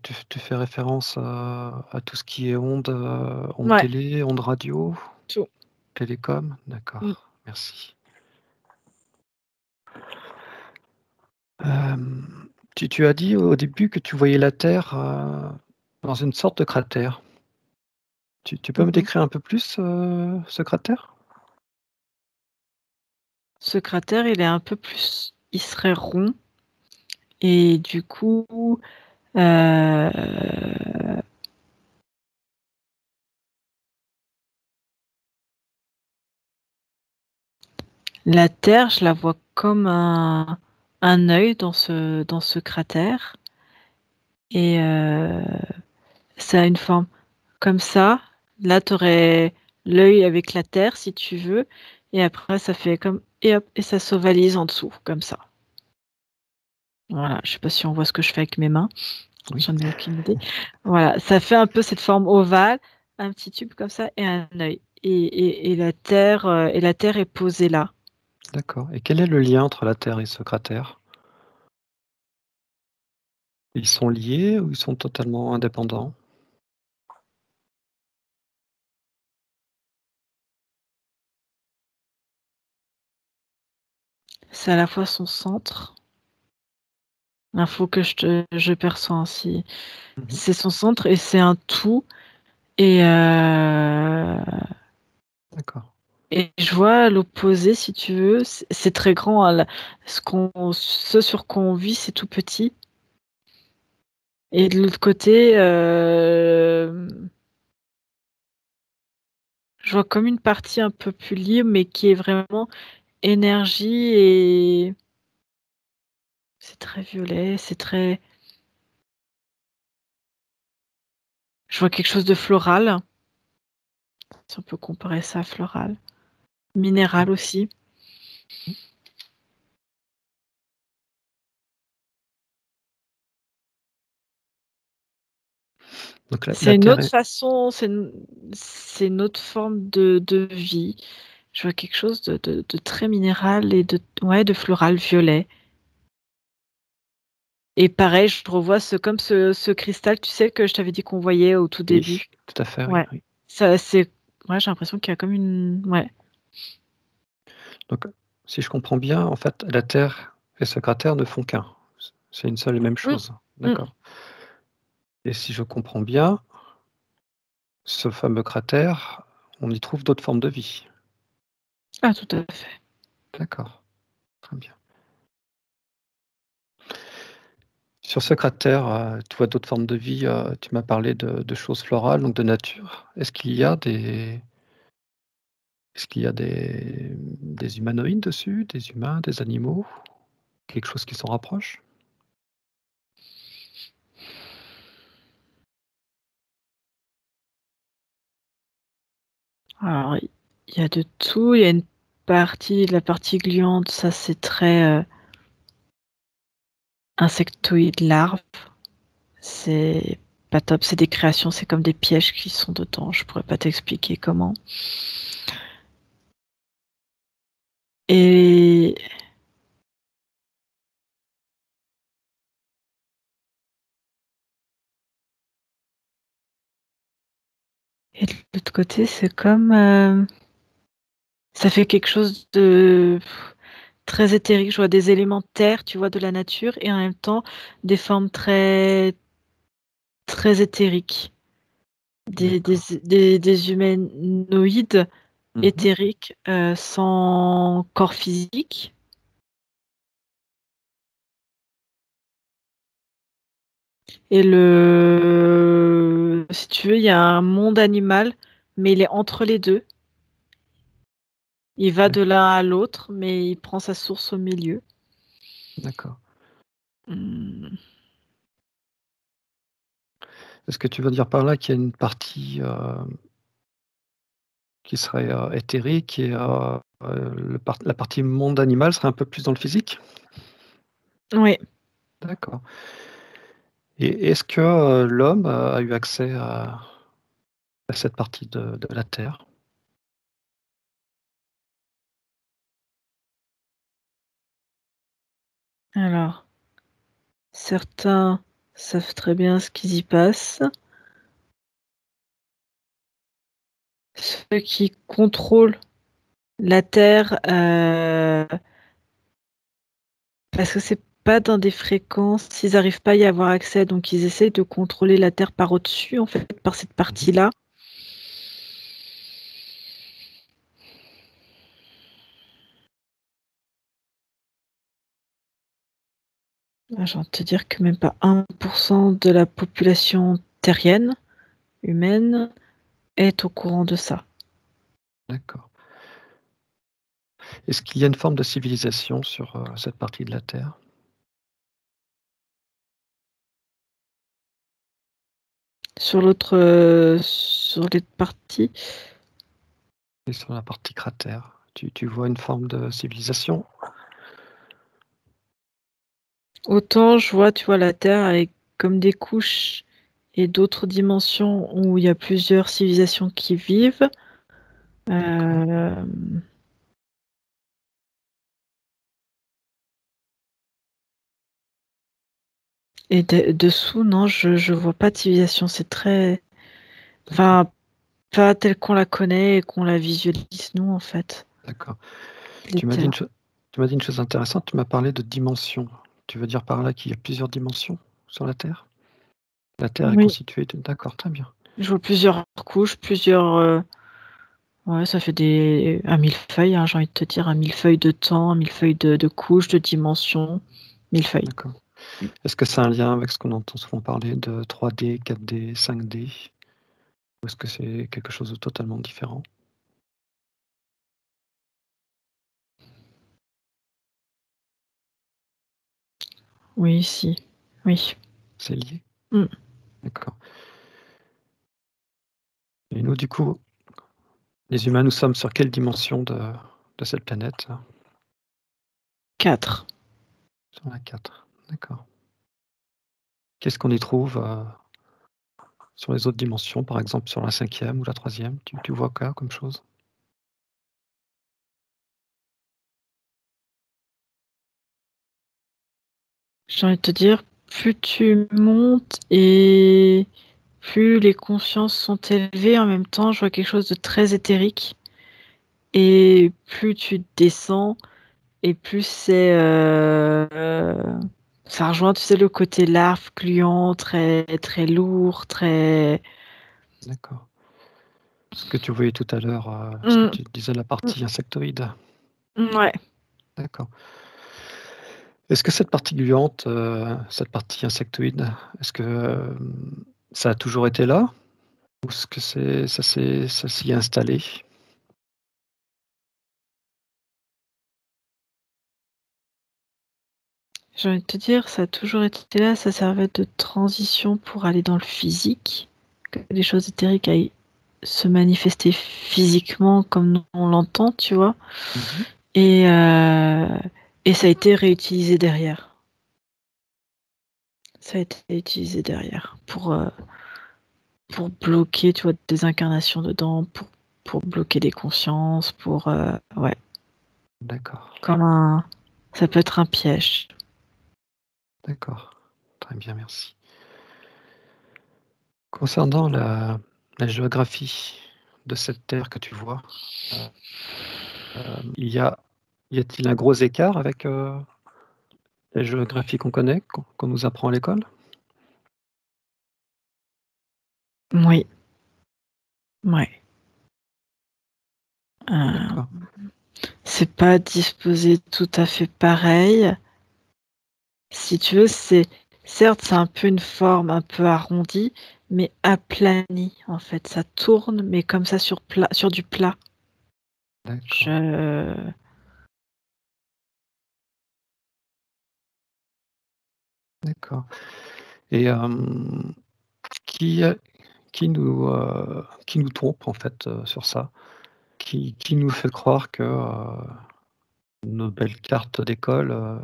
tu fais référence à tout ce qui est ondes Ouais, télé, ondes radio, tout. télécom? Mmh. D'accord, merci. Tu as dit au début que tu voyais la Terre, dans une sorte de cratère. Tu peux me Mmh. décrire un peu plus, ce cratère? Ce cratère, il serait rond et du coup, heu, la Terre, je la vois comme un œil dans ce cratère et ça a une forme comme ça. Là, tu aurais l'œil avec la Terre si tu veux et après ça fait comme et hop et ça s'ovalise en dessous comme ça. Voilà, je sais pas si on voit ce que je fais avec mes mains, Oui, j'en ai aucune idée. Voilà, ça fait un peu cette forme ovale, un petit tube comme ça et un œil et la Terre est posée là. d'accord, et quel est le lien entre la Terre et ce cratère? Ils sont liés ou ils sont totalement indépendants? C'est à la fois son centre, l'info que je perçois ainsi. Mmh. C'est son centre et c'est un tout et D'accord. Et je vois à l'opposé, si tu veux, c'est très grand, hein, ce sur quoi on vit, c'est tout petit. Et de l'autre côté, je vois comme une partie un peu plus libre, mais qui est vraiment énergie et c'est très violet, c'est très. Je vois quelque chose de floral, si on peut comparer ça à floral. Minéral aussi. Donc C'est la une Terre autre est... façon, c'est une autre forme de vie. Je vois quelque chose de très minéral et de floral violet. Et pareil, je revois ce cristal, tu sais, que je t'avais dit qu'on voyait au tout Oui, début. tout à fait, oui, Ouais. oui. Ça, c'est. Ouais, j'ai l'impression qu'il y a comme une. Ouais. Donc, si je comprends bien, en fait, la Terre et ce cratère ne font qu'un. C'est une seule et même Mm, chose. mm. D'accord. Et si je comprends bien, ce fameux cratère, on y trouve d'autres formes de vie. Ah, tout à fait. D'accord, très bien. Sur ce cratère, tu vois d'autres formes de vie, tu m'as parlé de choses florales, donc de nature. Est-ce qu'il y a des humanoïdes dessus, des humains, des animaux? Quelque chose qui s'en rapproche? Alors, il y a de tout. Il y a la partie gluante, ça c'est très insectoïde larve. C'est pas top. C'est des créations, c'est comme des pièges qui sont dedans. Je pourrais pas t'expliquer comment. Et Et de l'autre côté, c'est comme, ça fait quelque chose de très éthérique. Je vois des éléments de terre, tu vois, de la nature et en même temps des formes très très éthériques. D'accord. Des humanoïdes Mmh. éthériques, sans corps physique. Et si tu veux, il y a un monde animal, mais il est entre les 2. Il va de D'accord, l'un à l'autre, mais il prend sa source au milieu. d'accord. Mmh. Est-ce que tu veux dire par là qu'il y a une partie, qui serait, éthérique et la partie monde animal serait un peu plus dans le physique? Oui. D'accord. Et est-ce que, l'homme a eu accès à cette partie de la Terre? Alors, certains savent très bien ce qui y passe. Ceux qui contrôlent la Terre, parce que c'est pas dans des fréquences, ils arrivent pas à y avoir accès, donc ils essayent de contrôler la Terre par au-dessus, en fait, par cette Mmh. partie-là. Ah, j'ai envie de te dire que même pas 1 de la population terrienne, humaine, est au courant de ça. D'accord. Est-ce qu'il y a une forme de civilisation sur, cette partie de la Terre? Sur les parties, Et sur la partie cratère, tu vois une forme de civilisation? autant je vois, tu vois, la Terre avec comme des couches et d'autres dimensions où il y a plusieurs civilisations qui vivent. D'accord, Hem et dessous, non, je vois pas de civilisation. C'est très, d'accord, enfin, pas telle qu'on la connaît et qu'on la visualise nous, en fait, d'accord. les Tu m'as dit une terres. cho tu m'as dit une chose intéressante, tu m'as parlé de dimensions. Tu veux dire par là qu'il y a plusieurs dimensions sur la Terre? La Terre est Oui, constituée de d'accord, très bien. je vois plusieurs couches, plusieurs, Ouais, ça fait un millefeuille, hein, j'ai envie de te dire, un millefeuille de temps, un millefeuille de couches, de dimensions, millefeuille. D'accord. Est-ce que c'est un lien avec ce qu'on entend souvent parler de 3D, 4D, 5D? Ou est-ce que c'est quelque chose de totalement différent? Oui, si. Oui. C'est lié? Mmh. D'accord. Et nous, du coup, les humains, nous sommes sur quelle dimension de cette planète? 4. Sur la 4. D'accord. Qu'est-ce qu'on y trouve, sur les autres dimensions, par exemple sur la 5e ou la 3e? Tu vois quoi comme chose? J'ai envie de te dire, plus tu montes et plus les consciences sont élevées, en même temps, je vois quelque chose de très éthérique et plus tu descends et plus ça rejoint, tu sais, le côté larve, gluant, très très lourd, très D'accord. Ce que tu voyais tout à l'heure, ce que mmh, tu disais, la partie insectoïde. ouais. D'accord. Est-ce que cette partie gluante, cette partie insectoïde, est-ce que, ça a toujours été là? Ou est-ce que ça s'y est installé? J'ai envie de te dire, ça a toujours été là, ça servait de transition pour aller dans le physique, que les choses éthériques aillent se manifester physiquement comme nous on l'entend, tu vois? Mmh. Et heu et ça a été réutilisé derrière. Ça a été utilisé derrière pour bloquer, tu vois, des incarnations dedans, pour bloquer des consciences, ouais, D'accord, comme un ça peut être un piège. d'accord. Très bien, merci. Concernant la géographie de cette terre que tu vois, heu, il y a-t-il un gros écart avec, la géographie qu'on connaît, qu'on nous apprend à l'école? Moui, ouais, heu, D'accord, c'est pas disposé tout à fait pareil. Si tu veux, c'est un peu une forme un peu arrondie, mais aplanie, en fait. Ça tourne, mais comme ça sur du plat. d'accord, Je d'accord. Et qui, qui nous trompe en fait, sur ça? Qui nous fait croire que, nos belles cartes d'école,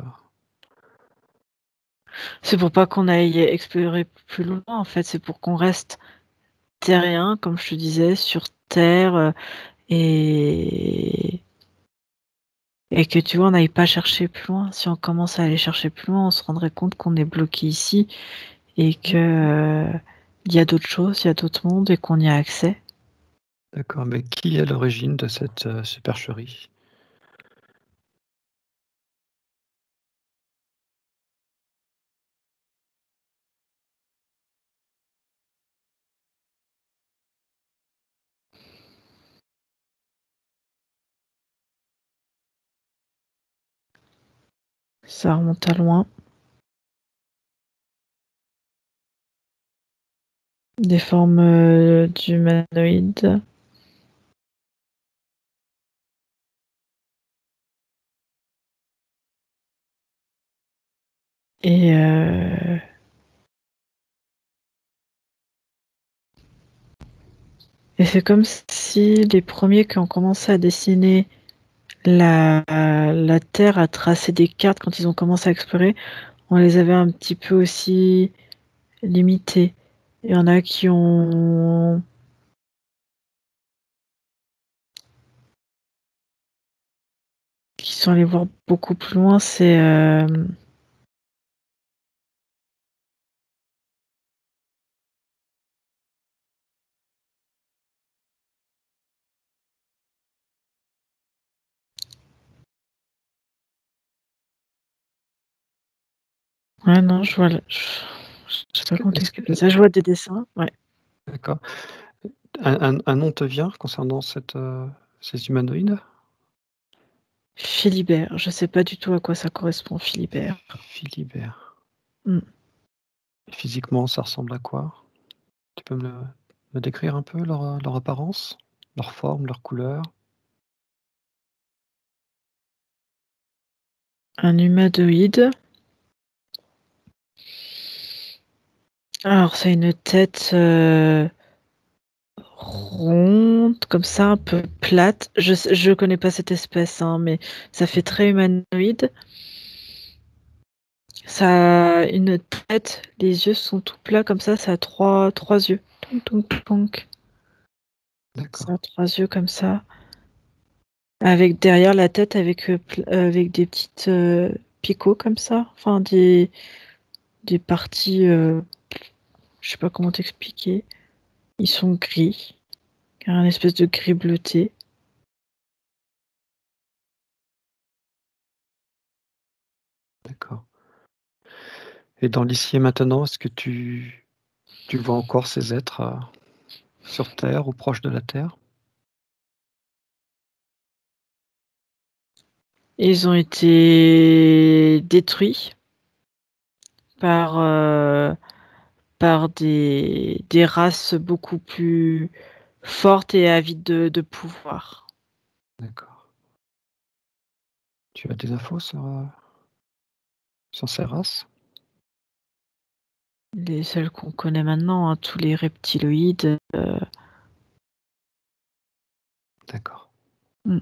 c'est pour pas qu'on aille explorer plus loin, en fait. C'est pour qu'on reste terrien, comme je te disais, sur terre, et que, tu vois, on n'aille pas chercher plus loin. Si on commence à aller chercher plus loin, on se rendrait compte qu'on est bloqué ici et que, il y a d'autres choses, il y a d'autres mondes et qu'on y a accès. d'accord, mais qui est à l'origine de cette, supercherie? Ça remonte à loin. Des formes, d'humanoïdes et c'est comme si les premiers qui ont commencé à dessiner la terre, à tracer des cartes quand ils ont commencé à explorer, on les avait un petit peu aussi limités. Il y en a qui sont allés voir beaucoup plus loin, ouais, non, je vois le je sais Est-ce pas que comment est-ce t'expliquer que ça. Je vois des dessins, ouais. d'accord. Un nom te vient concernant ces humanoïdes? Philibert, je sais pas du tout à quoi ça correspond, Philibert. Philibert. Mm. Physiquement, ça ressemble à quoi? Tu peux me décrire un peu leur apparence, leur forme, leur couleur? Un humanoïde. Alors, c'est une tête ronde, comme ça, un peu plate. Je connais pas cette espèce, hein, mais ça fait très humanoïde. Ça a une tête, les yeux sont tout plats comme ça a trois yeux. Tonk, tonk, tonk. D'accord, Ça a 3 yeux comme ça. Avec derrière la tête, avec des petites picots comme ça. Enfin, des parties, je sais pas comment t'expliquer. Ils sont gris. Un espèce de gris bleuté. d'accord. Et dans l'ici et maintenant, est-ce que tu vois encore ces êtres, sur terre ou proches de la terre? Ils ont été détruits par, par des races beaucoup plus fortes et avides de pouvoir. D'accord. Tu as des infos sur ces races? Les seuls qu'on connaît maintenant, hein, tous les reptiloïdes. D'accord, Mm.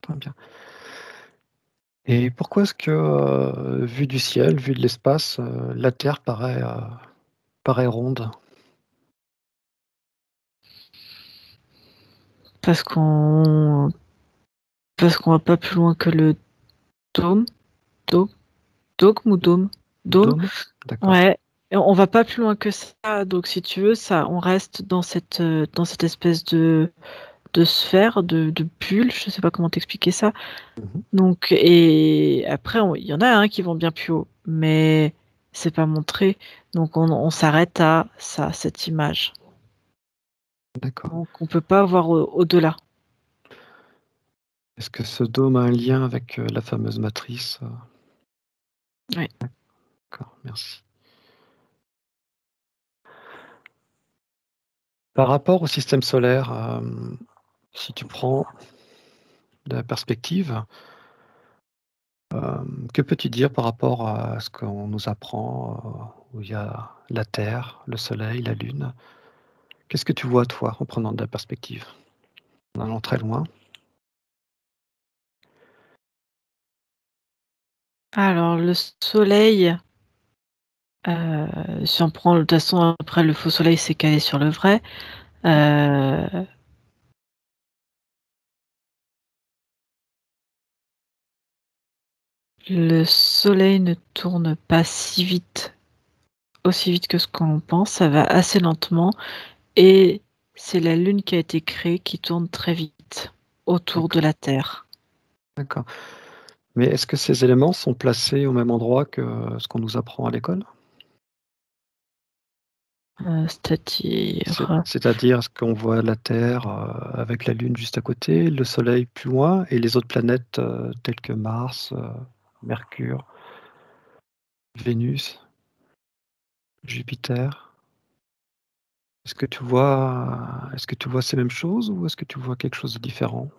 très bien. Et pourquoi est-ce que, vu du ciel, vu de l'espace, la Terre paraît ronde? Parce qu'on parce qu'on va pas plus loin que le dôme. Dôme, dogme ou dôme? Dôme. Dôme? D'accord, Ouais. Et on va pas plus loin que ça. Donc si tu veux, ça, on reste dans cette espèce de sphère, de bulle. Je sais pas comment t'expliquer ça. mmh, Donc et après, il y en a hein, qui vont bien plus haut, mais c'est pas montré. Donc on s'arrête à ça, cette image. d'accord. Donc on peut pas voir au-delà. Est-ce que ce dôme a un lien avec, la fameuse matrice? Ouais. D'accord, merci. Par rapport au système solaire, si tu prends de la perspective, que peux-tu dire par rapport à ce qu'on nous apprend, où il y a la Terre, le Soleil, la Lune? Qu'est-ce que tu vois toi, en prenant de la perspective? En allant très loin? Alors le soleil, si on prend de toute façon après le faux soleil s'est calé sur le vrai. Heu, le soleil ne tourne pas aussi vite que ce qu'on pense, ça va assez lentement et c'est la lune qui a été créée qui tourne très vite autour de D'accord, la Terre. d'accord. Mais est-ce que ces éléments sont placés au même endroit que ce qu'on nous apprend à l'école? C'est-à-dire? C'est-à-dire, est-ce qu'on voit la Terre, avec la Lune juste à côté, le Soleil plus loin et les autres planètes, telles que Mars, Mercure, Vénus, Jupiter? Est-ce que tu vois ces mêmes choses ou est-ce que tu vois quelque chose de différent?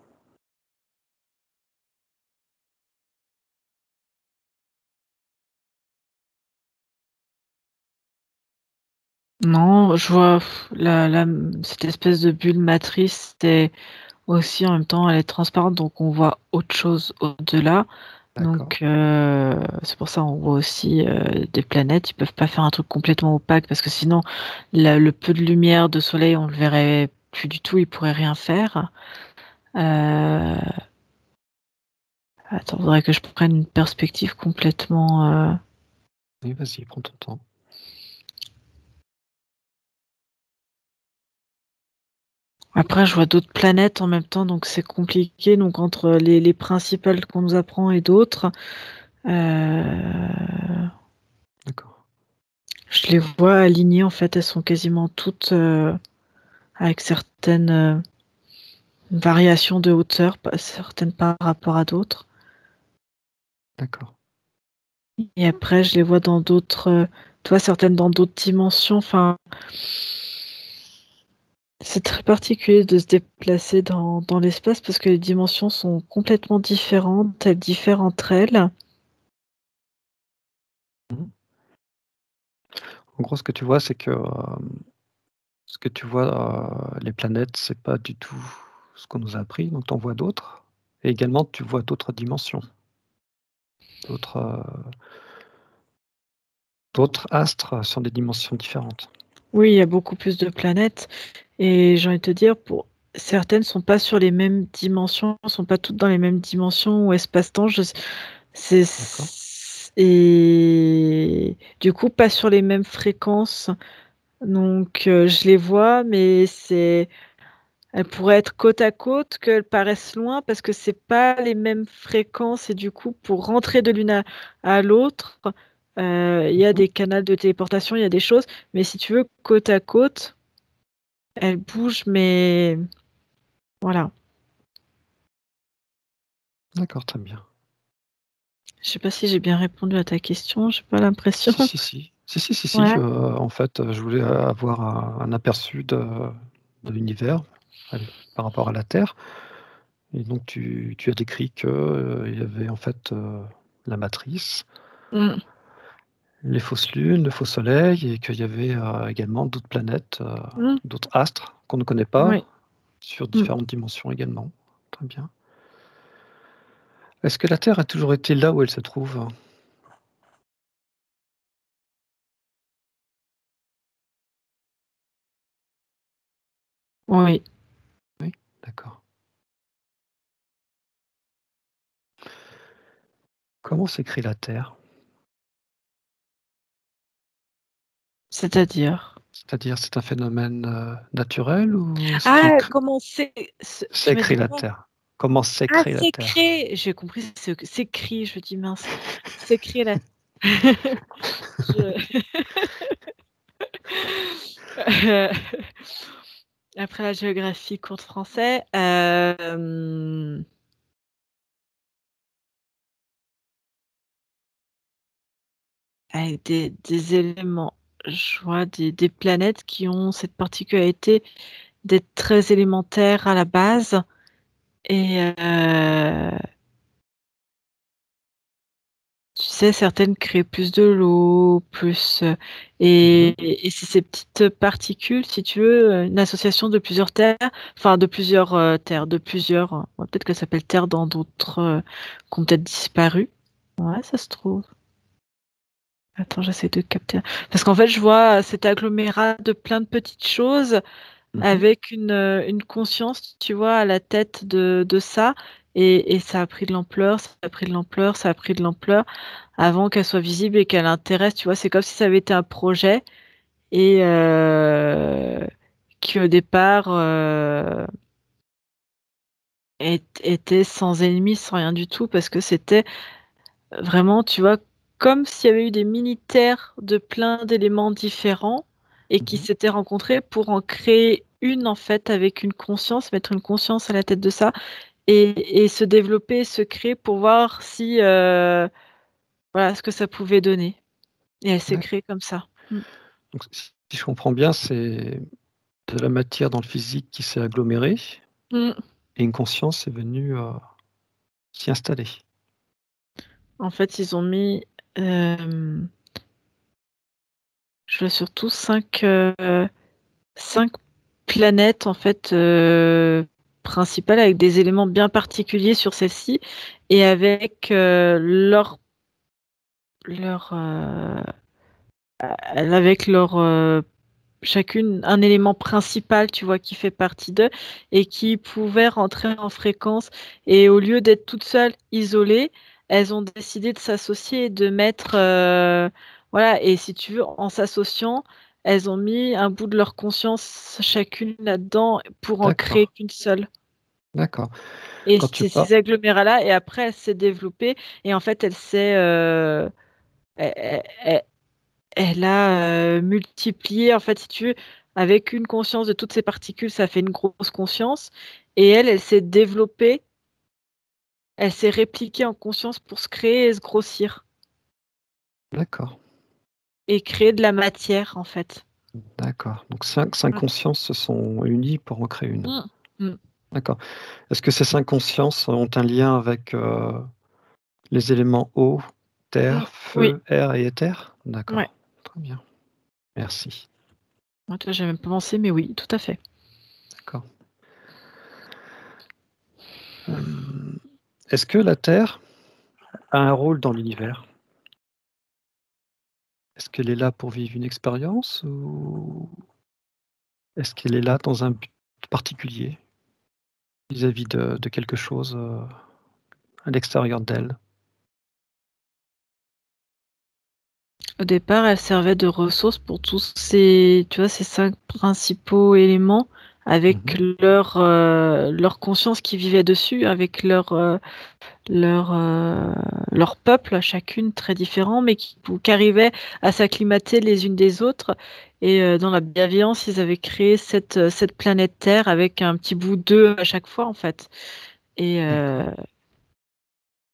Non, je vois la cette espèce de bulle matrice, c'est aussi en même temps elle est transparente donc on voit autre chose au-delà. D'accord, Donc c'est pour ça on voit aussi, des planètes. Ils peuvent pas faire un truc complètement opaque parce que sinon le peu de lumière de soleil, on le verrait plus du tout, ils pourraient rien faire. Heu, attends, faudrait que je prenne une perspective complètement, oui, vas-y, prends ton temps. après je vois d'autres planètes en même temps donc c'est compliqué donc entre les principales qu'on nous apprend et d'autres, heu, D'accord, je les vois alignées en fait, elles sont quasiment toutes, avec certaines variations de hauteur, certaines par rapport à d'autres. D'accord. Et après, je les vois dans d'autres, certaines dans d'autres dimensions. Enfin, c'est très particulier de se déplacer dans l'espace parce que les dimensions sont complètement différentes, elles diffèrent entre elles. En gros, ce que tu vois, c'est que les planètes, c'est pas du tout ce qu'on nous a appris, donc tu en vois d'autres. Et également, tu vois d'autres dimensions, d'autres astres sur des dimensions différentes. Oui, il y a beaucoup plus de planètes. Et j'ai envie de te dire, certaines sont pas sur les mêmes dimensions, sont pas toutes dans les mêmes dimensions ou espace-temps. D'accord. Et du coup, pas sur les mêmes fréquences. Donc, je les vois, mais elles pourraient être côte à côte, qu'elles paraissent loin parce que c'est pas les mêmes fréquences. Et du coup, pour rentrer de l'une à l'autre, il y a des canaux de téléportation, il y a des choses. Mais si tu veux, côte à côte, elles bougent, mais voilà. D'accord, très bien. Je sais pas si j'ai bien répondu à ta question, j'ai pas l'impression. Si. Si. Ouais. En fait, je voulais avoir un aperçu de l'univers par rapport à la Terre. Et donc tu as décrit que, il y avait en fait, la matrice, Mmh. les fausses lunes, le faux soleil et qu'il y avait, également d'autres planètes, Mmh. d'autres astres qu'on ne connaît pas, Oui. sur Mmh. différentes dimensions également. Très bien. Est-ce que la Terre a toujours été là où elle se trouve? Oui. Oui? D'accord. Comment s'écrit la Terre? C'est-à-dire? C'est-à-dire, c'est un phénomène, naturel ou Ah! Comment tu m'as s'écrit dit la quoi? Terre? Comment Ah, s'écrit la Terre? s'écrit! J'ai compris s'écrit, je dis: «Mince, s'écrit la» je après la géographie, cours de français, avec des éléments. Je vois des planètes qui ont cette particularité d'être très élémentaires à la base et tu sais, certaines créent plus de l'eau, plus, Mmh. et c'est ces petites particules, si tu veux, une association de plusieurs terres, enfin de plusieurs, terres, de plusieurs, ouais, peut-être qu'elles s'appellent terres dans d'autres, qui ont peut-être disparu. Ouais, ça se trouve. Attends, j'essaie de capter. Parce qu'en fait, je vois cet agglomérat de plein de petites choses Mmh. avec une conscience, tu vois, à la tête de ça et ça a pris de l'ampleur, ça a pris de l'ampleur, ça a pris de l'ampleur avant qu'elle soit visible et qu'elle intéresse, tu vois? C'est comme si ça avait été un projet et qui au départ, était sans ennemis, sans rien du tout parce que c'était vraiment, tu vois, comme s'il y avait eu des militaires de plein d'éléments différents et qui Mmh. s'étaient rencontrés pour en créer une, en fait, avec une conscience, mettre une conscience à la tête de ça et se développer, se créer pour voir si, voilà, ce que ça pouvait donner et elle s'est D'ac créée comme ça. Mmh. Donc si je comprends bien, c'est de la matière dans le physique qui s'est agglomérée Mmh. et une conscience est venue, s'y installer. En fait, ils ont mis, hem, je vois surtout 5 planètes, en fait, principales avec des éléments bien particuliers sur celle-ci et avec, leur, avec leur, chacune un élément principal, tu vois, qui fait partie d'eux et qui pouvait rentrer en fréquence et au lieu d'être toutes seules, isolées, elles ont décidé de s'associer et de mettre, voilà et si tu veux, en s'associant, elles ont mis un bout de leur conscience chacune là-dedans pour en créer D'accord, qu'une seule d'accord. et Quand tu c'est par ces agglomérats-là et après elle s'est développée et en fait elle s'est, elle a, multiplié en fait, si tu veux, avec une conscience de toutes ces particules, ça fait une grosse conscience. Et elle s'est développée, elle s'est répliquée en conscience pour se créer et se grossir. D'accord. Et créer de la matière, en fait. D'accord. Donc cinq Mm. consciences se sont unies pour en créer une. Mm. Mm. D'accord. Est-ce que ces 5 consciences ont un lien avec, les éléments eau, Mm. terre, Oui, feu, air et éther? ouais. D'accord. Très bien. Merci. Ouais, toi, j'ai même pas pensé, mais oui, tout à fait. D'accord. Est-ce que la Terre a un rôle dans l'univers? Est-ce qu'elle est là pour vivre une expérience ou est-ce qu'elle est là dans un but particulier vis-à-vis de quelque chose, à l'extérieur d'elle? Au départ, elle servait de ressource pour tous ces, tu vois, ces 5 principaux éléments avec Mmh. leur conscience qui vivait dessus, avec leur, leur peuple, chacune très différent, mais qui arrivaient à s'acclimater les unes des autres. Et dans la bienveillance, ils avaient créé cette planète Terre avec un petit bout d'eux à chaque fois, en fait. Et D'accord,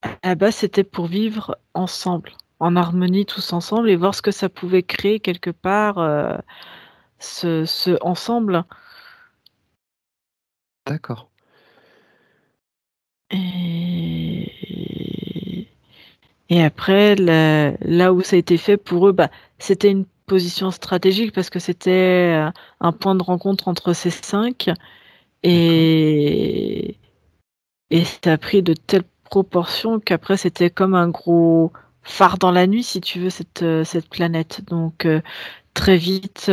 à la base, c'était pour vivre ensemble, en harmonie tous ensemble et voir ce que ça pouvait créer quelque part, ce ensemble. d'accord, Et et après là où ça a été fait pour eux, bah, c'était une position stratégique parce que c'était, un point de rencontre entre ces 5 d'accord, et et ça a pris de telles proportions qu'après c'était comme un gros phare dans la nuit si tu veux cette planète. Donc très vite,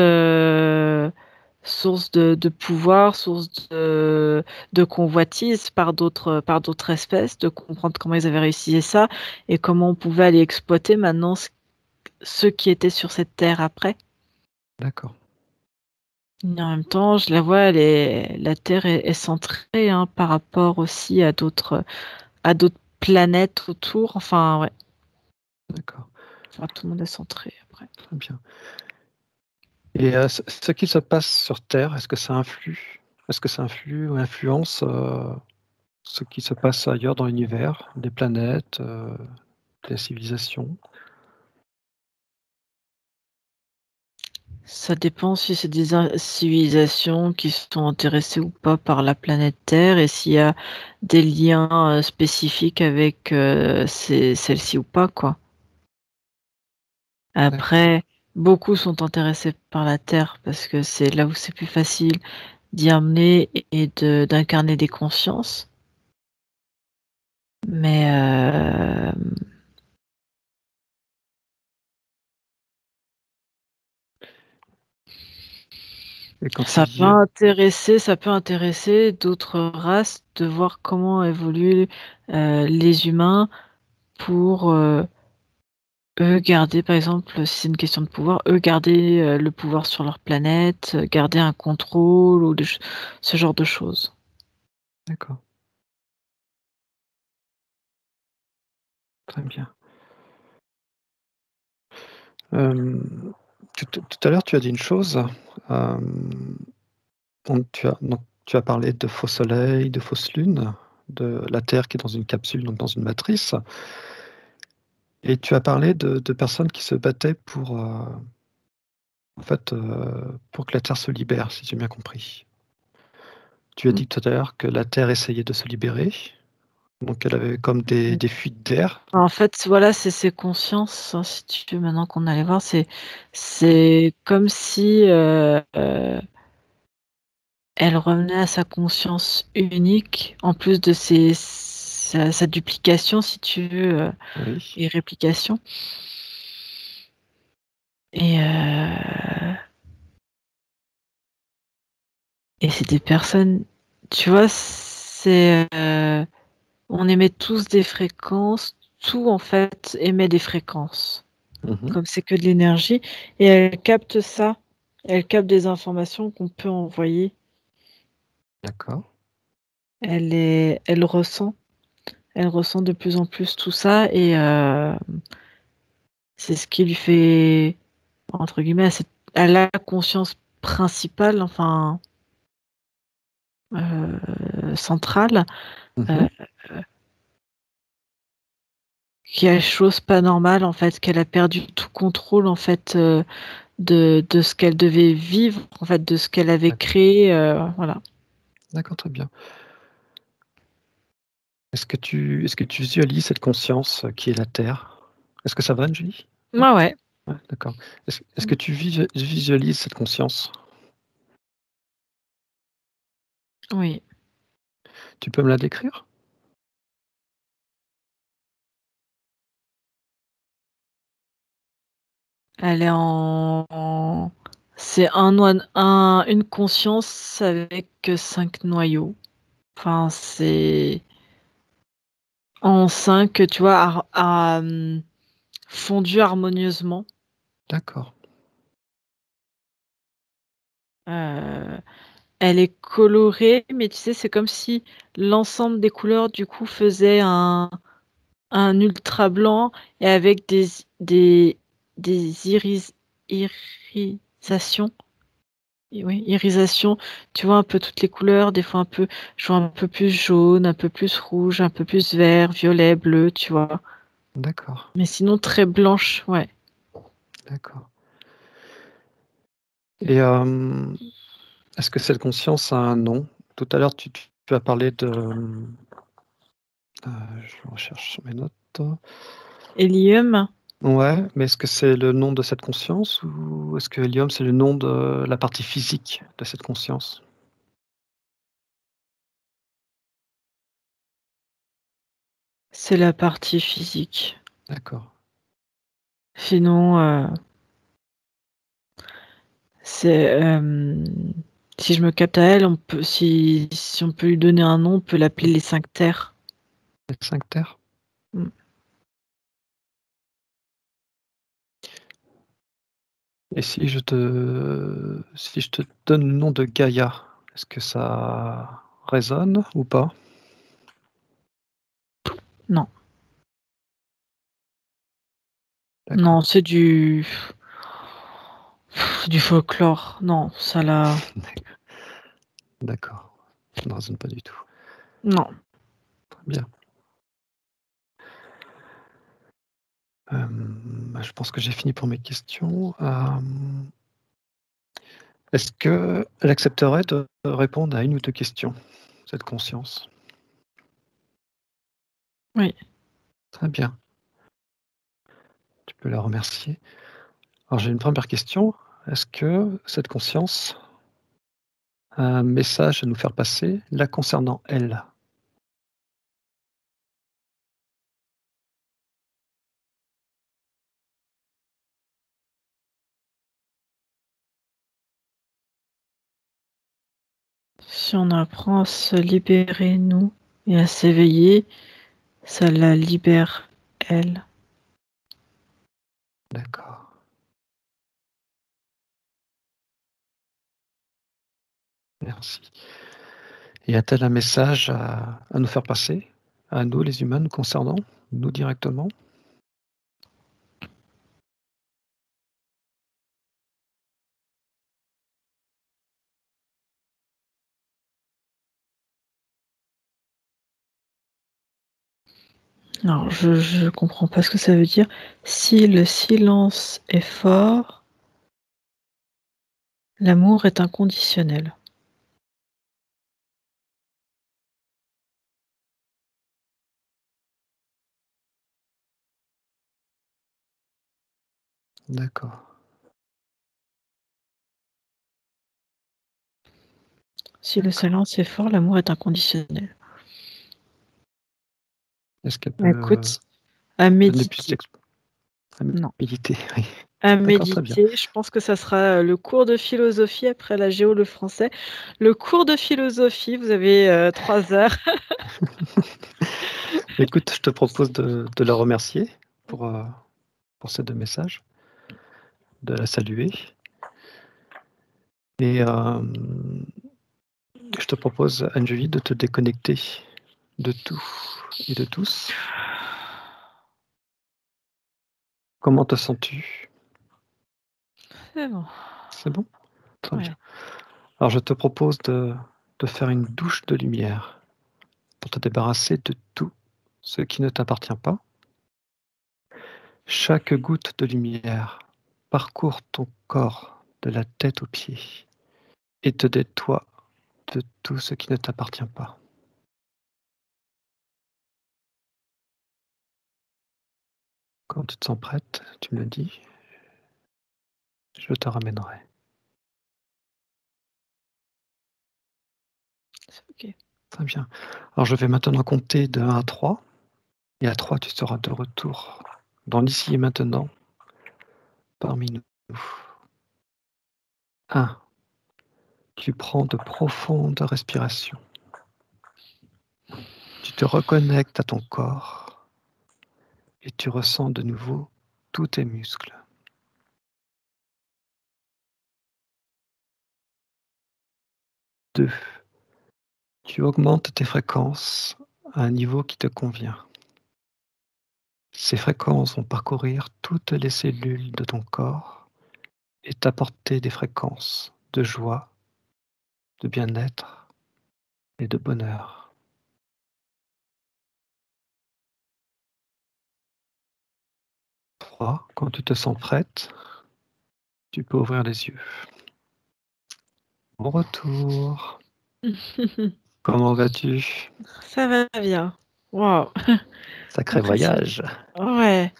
source de pouvoir, source de convoitise par d'autres espèces, de comprendre comment ils avaient réussi ça et comment on pouvait aller exploiter maintenant ceux qui étaient sur cette terre après. d'accord. Mais en même temps, je la vois, la Terre est centrée, hein, par rapport aussi à d'autres planètes autour. Enfin, ouais, D'accord, enfin, tout le monde est centré après. très bien et ce qui se passe sur Terre, est-ce que ça influe ou influence, ce qui se passe ailleurs dans l'univers, des planètes, des civilisations? Ça dépend si c'est des civilisations qui sont intéressées ou pas par la planète Terre et s'il y a des liens spécifiques avec celle-ci ou pas, quoi. D'accord, Après, beaucoup sont intéressés par la Terre parce que c'est là où c'est plus facile d'y amener et d'incarner des consciences. Mais et quand tu dis, ça peut intéresser d'autres races de voir comment évoluent les humains pour eux garder, par exemple, si c'est une question de pouvoir, eux garder le pouvoir sur leur planète, garder un contrôle ou ce genre de choses. d'accord, très bien. Hem, tout à l'heure, tu as dit une chose, hem, donc tu as parlé de faux soleil, de fausses lunes, de la Terre qui est dans une capsule, donc dans une matrice et tu as parlé de personnes qui se battaient pour, en fait, pour que la Terre se libère, si j'ai bien compris. Tu as Mmh. dit tout à l'heure que la Terre essayait de se libérer, donc elle avait comme des fuites d'air. En fait, voilà, c'est ces consciences, hein, si tu veux, maintenant qu'on allait voir, c'est comme si, elle revenait à sa conscience unique, en plus de sa duplication, si tu veux, Oui, et réplication et c'est des personnes, tu vois, on émet tous des fréquences, tout en fait émet des fréquences. mmh, Comme c'est que de l'énergie et elle capte ça, elle capte des informations qu'on peut envoyer. d'accord, Elle ressent de plus en plus tout ça et c'est ce qui lui fait, entre guillemets, elle a conscience principale, enfin centrale, Mhm. qu'il y a chose pas normale en fait, qu'elle a perdu tout contrôle en fait de ce qu'elle devait vivre, en fait, de ce qu'elle avait D'accord. créé, voilà. D'accord, très bien. Est-ce que tu visualises cette conscience qui est la Terre? Est-ce que ça va, Anjali? Ouais? Ouais, ouais. Ouais, d'accord. Est-ce que tu visualises cette conscience? Oui. Tu peux me la décrire? Elle est c'est une conscience avec 5 noyaux. Enfin, c'est en 5, tu vois, fondu harmonieusement. D'accord, Heu, Elle est colorée, mais tu sais, c'est comme si l'ensemble des couleurs, du coup, faisait un ultra blanc et avec des irisations. Oui, irisation, tu vois un peu toutes les couleurs, des fois un peu je vois un peu plus jaune, un peu plus rouge, un peu plus vert, violet, bleu, tu vois? d'accord, Mais sinon très blanche, ouais. d'accord et est-ce que cette conscience a un nom? Tout à l'heure, tu as parlé de, je recherche sur mes notes. Hélium, Ouais, mais est-ce que c'est le nom de cette conscience ou est-ce que hélium, c'est le nom de la partie physique de cette conscience? c'est la partie physique. D'accord, Sinon, c'est, si je me capte à elle, on peut si on peut lui donner un nom, on peut l'appeler mmh, les 5 terres. les 5 terres? Mmh. Et si je te donne le nom de Gaïa, est-ce que ça résonne ou pas? Non, non, D'accord, c'est du folklore. Non, ça là, d'accord, ça ne résonne pas du tout. non. Très bien. Je pense que j'ai fini pour mes questions. Est-ce qu'elle accepterait de répondre à une ou 2 questions, cette conscience? Oui. Très bien, tu peux la remercier. Alors j'ai une première question. Est-ce que cette conscience a un message à nous faire passer, la concernant elle? Si on apprend à se libérer, nous, et à s'éveiller, ça la libère, elle. D'accord, merci. Et a-t-elle un message à nous faire passer, à nous les humains nous concernant, nous directement? Alors, je comprends pas ce que ça veut dire. Si le silence est fort, l'amour est inconditionnel. D'accord, Si le d'accord. silence est fort, l'amour est inconditionnel. Est-ce qu'elle Bah, peut écoute, à donner plus méditer. d'ex à Non. méditer, oui. À D'accord, très bien. méditer, je pense que ça sera, le cours de philosophie après la géo, le français. Le cours de philosophie, vous avez, 3 heures. Écoute, je te propose de la remercier pour ces 2 messages, de la saluer et je te propose, Anne-Julie, de te déconnecter de tout et de tous. Comment te sens-tu? C'est bon. C'est bon? Très bien. Ouais. Alors, je te propose de faire une douche de lumière pour te débarrasser de tout ce qui ne t'appartient pas. Chaque goutte de lumière parcourt ton corps de la tête aux pieds et te nettoie de tout ce qui ne t'appartient pas. Quand tu te sens prête, tu me le dis, je te ramènerai. C'est OK. Très bien. Alors, je vais maintenant compter de 1 à 3 et à 3, tu seras de retour dans l'ici et maintenant parmi nous. 1. Tu prends de profondes respirations. Tu te reconnectes à ton corps et tu ressens de nouveau tous tes muscles. 2. Tu augmentes tes fréquences à un niveau qui te convient. Ces fréquences vont parcourir toutes les cellules de ton corps et t'apporter des fréquences de joie, de bien-être et de bonheur. 3. Quand tu te sens prête, tu peux ouvrir les yeux. Bon retour. Comment vas-tu? Ça va bien. Waouh! Sacré Impressionnant. voyage. Ouais.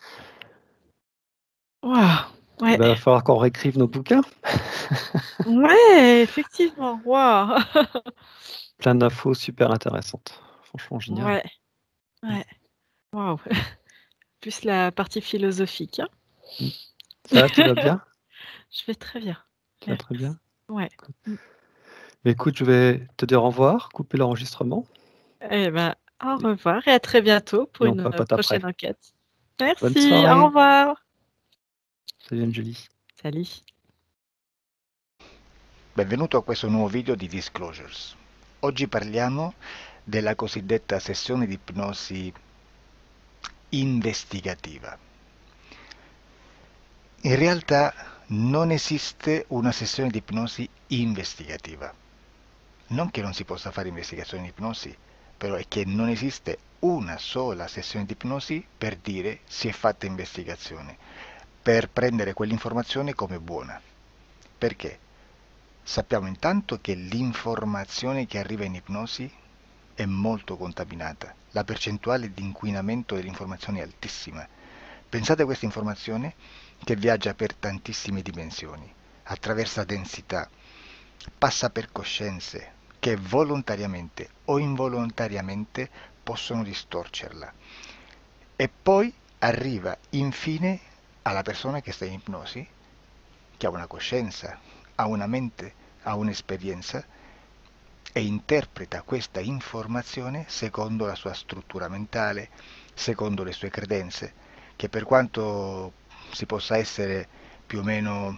Waouh! Il Ouais. va falloir qu'on réécrive nos bouquins. Ouais, effectivement. Waouh! Plein d'infos super intéressantes. Franchement génial. Ouais, ouais. Waouh! Plus la partie philosophique, hein. Mmh. Ça va, tu vas bien? Je vais très bien. Tu vas très Merci. bien? Ouais. Mmh. Mais écoute, je vais te dire au revoir, couper l'enregistrement Eh ben, au revoir et à très bientôt pour et on une, papote après. prochaine enquête. Bonne Merci, au soirée. revoir. Salut Angélie. Salut. Benvenuto a questo nuovo video di Disclosures. Oggi parliamo della cosiddetta sessione di ipnosi investigativa. In realtà non esiste una sessione di ipnosi investigativa. Non che non si possa fare investigazione di ipnosi, però è che non esiste una sola sessione di ipnosi per dire si è fatta investigazione, per prendere quell'informazione come buona. Perché? Sappiamo intanto che l'informazione che arriva in ipnosi è molto contaminata, la percentuale di inquinamento dell'informazione è altissima. Pensate a questa informazione che viaggia per tantissime dimensioni, attraversa densità, passa per coscienze che volontariamente o involontariamente possono distorcerla e poi arriva infine alla persona che sta in ipnosi, che ha una coscienza, ha una mente, ha un'esperienza e interpreta questa informazione secondo la sua struttura mentale, secondo le sue credenze, che per quanto si possa essere più o meno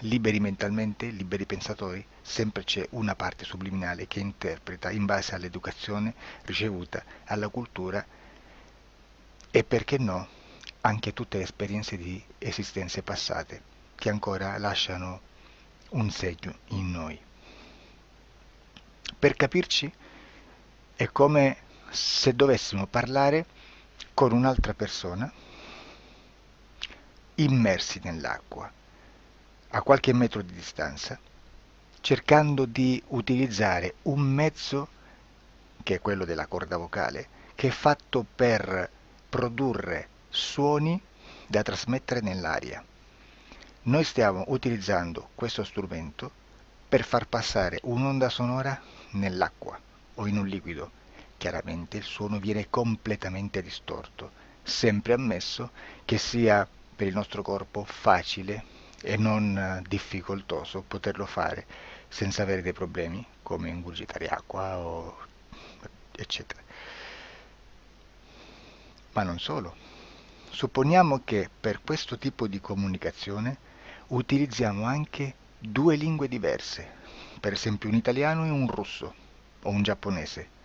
liberi mentalmente, liberi pensatori, sempre c'è una parte subliminale che interpreta in base all'educazione ricevuta, alla cultura e perché no, anche tutte le esperienze di esistenze passate che ancora lasciano un segno in noi. Per capirci, è come se dovessimo parlare con un'altra persona immersi nell'acqua, a qualche metro di distanza, cercando di utilizzare un mezzo, che è quello della corda vocale, che è fatto per produrre suoni da trasmettere nell'aria. Noi stiamo utilizzando questo strumento per far passare un'onda sonora nell'acqua o in un liquido. Chiaramente il suono viene completamente distorto, sempre ammesso che sia per il nostro corpo facile e non difficoltoso poterlo fare senza avere dei problemi come ingurgitare acqua o eccetera. Ma non solo. Supponiamo che per questo tipo di comunicazione utilizziamo anche due lingue diverse, per esempio un italiano e un russo o un giapponese.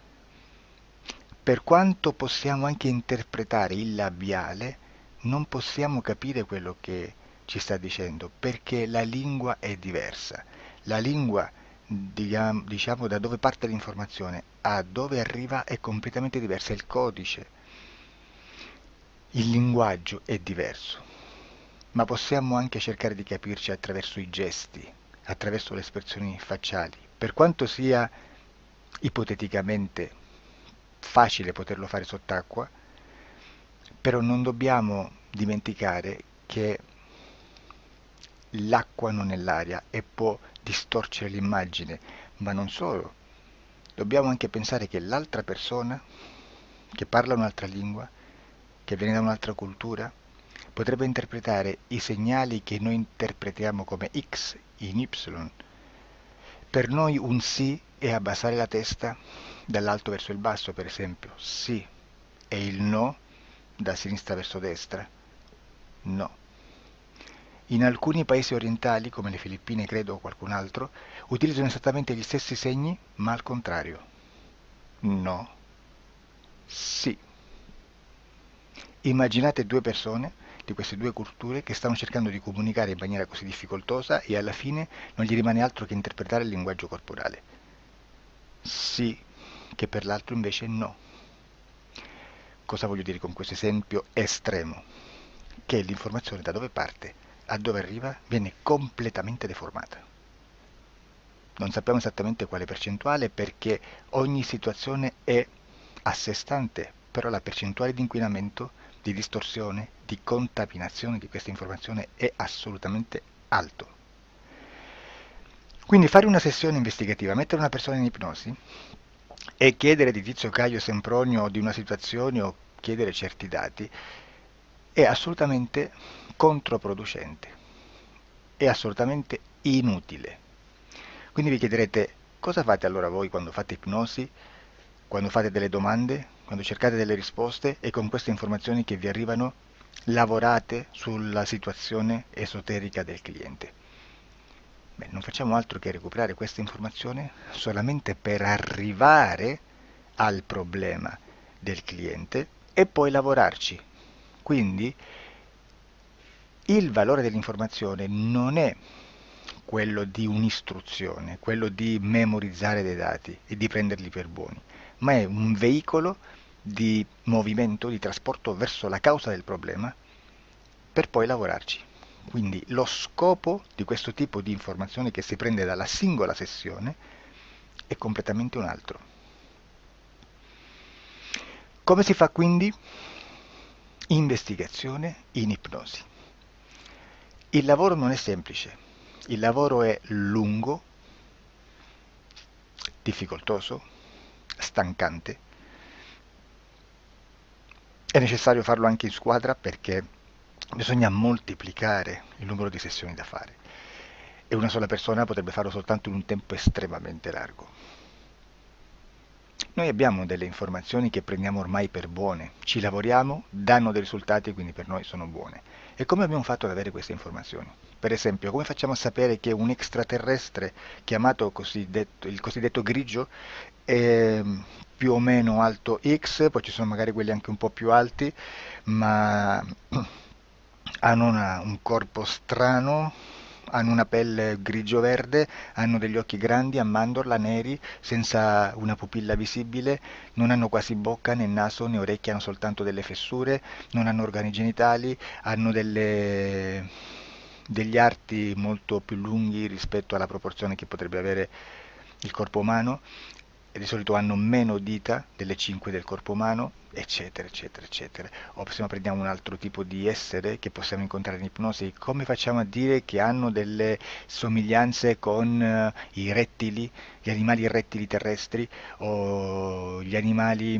Per quanto possiamo anche interpretare il labiale, non possiamo capire quello che ci sta dicendo perché la lingua è diversa. La lingua, diciamo, da dove parte l'informazione a dove arriva è completamente diversa, il codice, il linguaggio è diverso, ma possiamo anche cercare di capirci attraverso i gesti, attraverso le espressioni facciali. Per quanto sia ipoteticamente facile poterlo fare sott'acqua, però non dobbiamo dimenticare che l'acqua non è l'aria e può distorcere l'immagine, ma non solo. Dobbiamo anche pensare che l'altra persona, che parla un'altra lingua, che viene da un'altra cultura, potrebbe interpretare i segnali che noi interpretiamo come X in Y. Per noi un sì è abbassare la testa dall'alto verso il basso, per esempio, sì, e il no da sinistra verso destra, no. In alcuni paesi orientali, come le Filippine credo o qualcun altro, utilizzano esattamente gli stessi segni, ma al contrario. No, sì. Immaginate due persone di queste due culture che stanno cercando di comunicare in maniera così difficoltosa e alla fine non gli rimane altro che interpretare il linguaggio corporale. Sì, che per l'altro invece no. Cosa voglio dire con questo esempio estremo? Che l'informazione da dove parte a dove arriva viene completamente deformata. Non sappiamo esattamente quale percentuale perché ogni situazione è a sé stante, però la percentuale di inquinamento, di distorsione, di contaminazione di questa informazione è assolutamente alto. Quindi fare una sessione investigativa, mettere una persona in ipnosi e chiedere di Tizio Caio Sempronio di una situazione o chiedere certi dati è assolutamente controproducente, è assolutamente inutile. Quindi vi chiederete cosa fate allora voi quando fate ipnosi, quando fate delle domande, quando cercate delle risposte e con queste informazioni che vi arrivano lavorate sulla situazione esoterica del cliente. Beh, non facciamo altro che recuperare questa informazione solamente per arrivare al problema del cliente e poi lavorarci. Quindi il valore dell'informazione non è quello di un'istruzione, quello di memorizzare dei dati e di prenderli per buoni, ma è un veicolo di movimento, di trasporto verso la causa del problema per poi lavorarci. Quindi lo scopo di questo tipo di informazione che si prende dalla singola sessione è completamente un altro. Come si fa quindi? Investigazione in ipnosi. Il lavoro non è semplice, il lavoro è lungo, difficoltoso, stancante. È necessario farlo anche in squadra perché bisogna moltiplicare il numero di sessioni da fare e una sola persona potrebbe farlo soltanto in un tempo estremamente largo. Noi abbiamo delle informazioni che prendiamo ormai per buone, ci lavoriamo, danno dei risultati e quindi per noi sono buone. E come abbiamo fatto ad avere queste informazioni? Per esempio, come facciamo a sapere che un extraterrestre chiamato il cosiddetto grigio è più o meno alto X, poi ci sono magari quelli anche un po' più alti, ma hanno un corpo strano, hanno una pelle grigio-verde, hanno degli occhi grandi a mandorla, neri, senza una pupilla visibile, non hanno quasi bocca né naso né orecchie, hanno soltanto delle fessure, non hanno organi genitali, hanno degli arti molto più lunghi rispetto alla proporzione che potrebbe avere il corpo umano, e di solito hanno meno dita delle 5 del corpo umano, eccetera, eccetera, eccetera. O se prendiamo un altro tipo di essere che possiamo incontrare in ipnosi, come facciamo a dire che hanno delle somiglianze con i rettili, gli animali rettili terrestri o gli animali,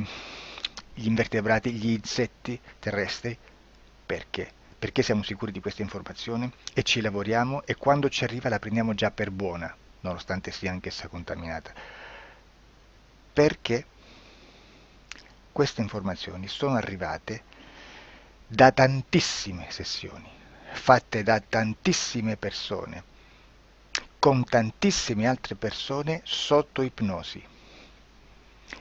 gli invertebrati, gli insetti terrestri? Perché? Perché siamo sicuri di questa informazione e ci lavoriamo e quando ci arriva la prendiamo già per buona, nonostante sia anch'essa contaminata. Perché queste informazioni sono arrivate da tantissime sessioni, fatte da tantissime persone, con tantissime altre persone sotto ipnosi,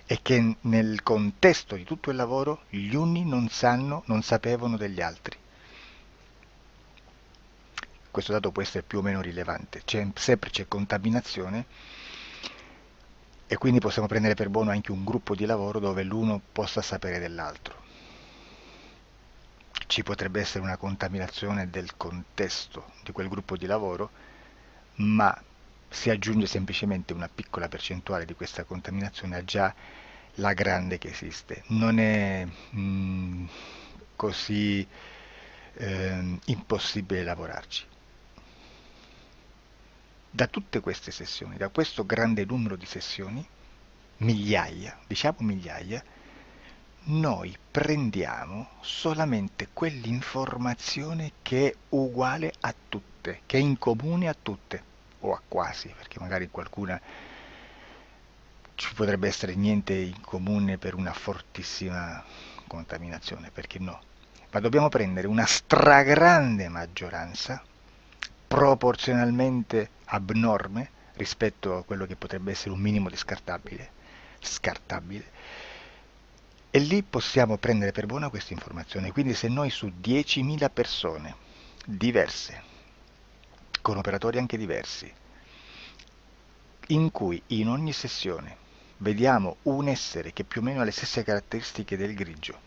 e che nel contesto di tutto il lavoro gli uni non sapevano degli altri. questo dato può essere più o meno rilevante. Sempre c'è contaminazione e quindi possiamo prendere per buono anche un gruppo di lavoro dove l'uno possa sapere dell'altro. Ci potrebbe essere una contaminazione del contesto di quel gruppo di lavoro, ma si aggiunge semplicemente una piccola percentuale di questa contaminazione a già la grande che esiste. Non è così impossibile lavorarci. Da tutte queste sessioni, da questo grande numero di sessioni, migliaia, diciamo migliaia, noi prendiamo solamente quell'informazione che è uguale a tutte, che è in comune a tutte, o a quasi, perché magari qualcuna ci potrebbe essere niente in comune per una fortissima contaminazione, perché no? Ma dobbiamo prendere una stragrande maggioranza, proporzionalmente abnorme rispetto a quello che potrebbe essere un minimo di scartabile, e lì possiamo prendere per buona questa informazione. Quindi se noi su 10.000 persone diverse, con operatori anche diversi, in cui in ogni sessione vediamo un essere che più o meno ha le stesse caratteristiche del grigio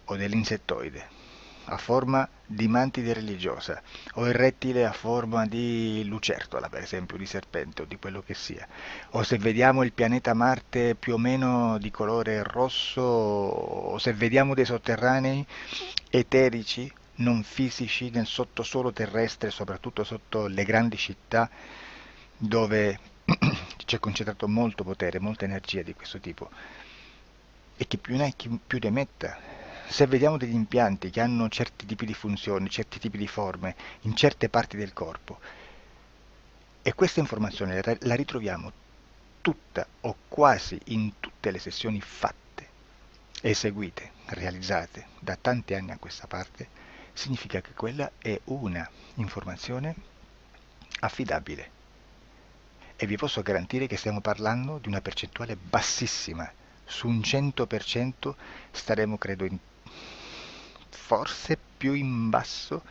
o dell'insettoide, a forma di mantide religiosa, o il rettile a forma di lucertola, per esempio, di serpente o di quello che sia, o se vediamo il pianeta Marte più o meno di colore rosso, o se vediamo dei sotterranei eterici, non fisici, nel sottosuolo terrestre, soprattutto sotto le grandi città, dove c'è concentrato molto potere, molta energia di questo tipo, e che più ne hai più ne metta. Se vediamo degli impianti che hanno certi tipi di funzioni, certi tipi di forme in certe parti del corpo, e questa informazione la ritroviamo tutta o quasi in tutte le sessioni fatte, eseguite, realizzate da tanti anni a questa parte, significa che quella è una informazione affidabile. E vi posso garantire che stiamo parlando di una percentuale bassissima. Su un 100% staremo, credo, forse più in basso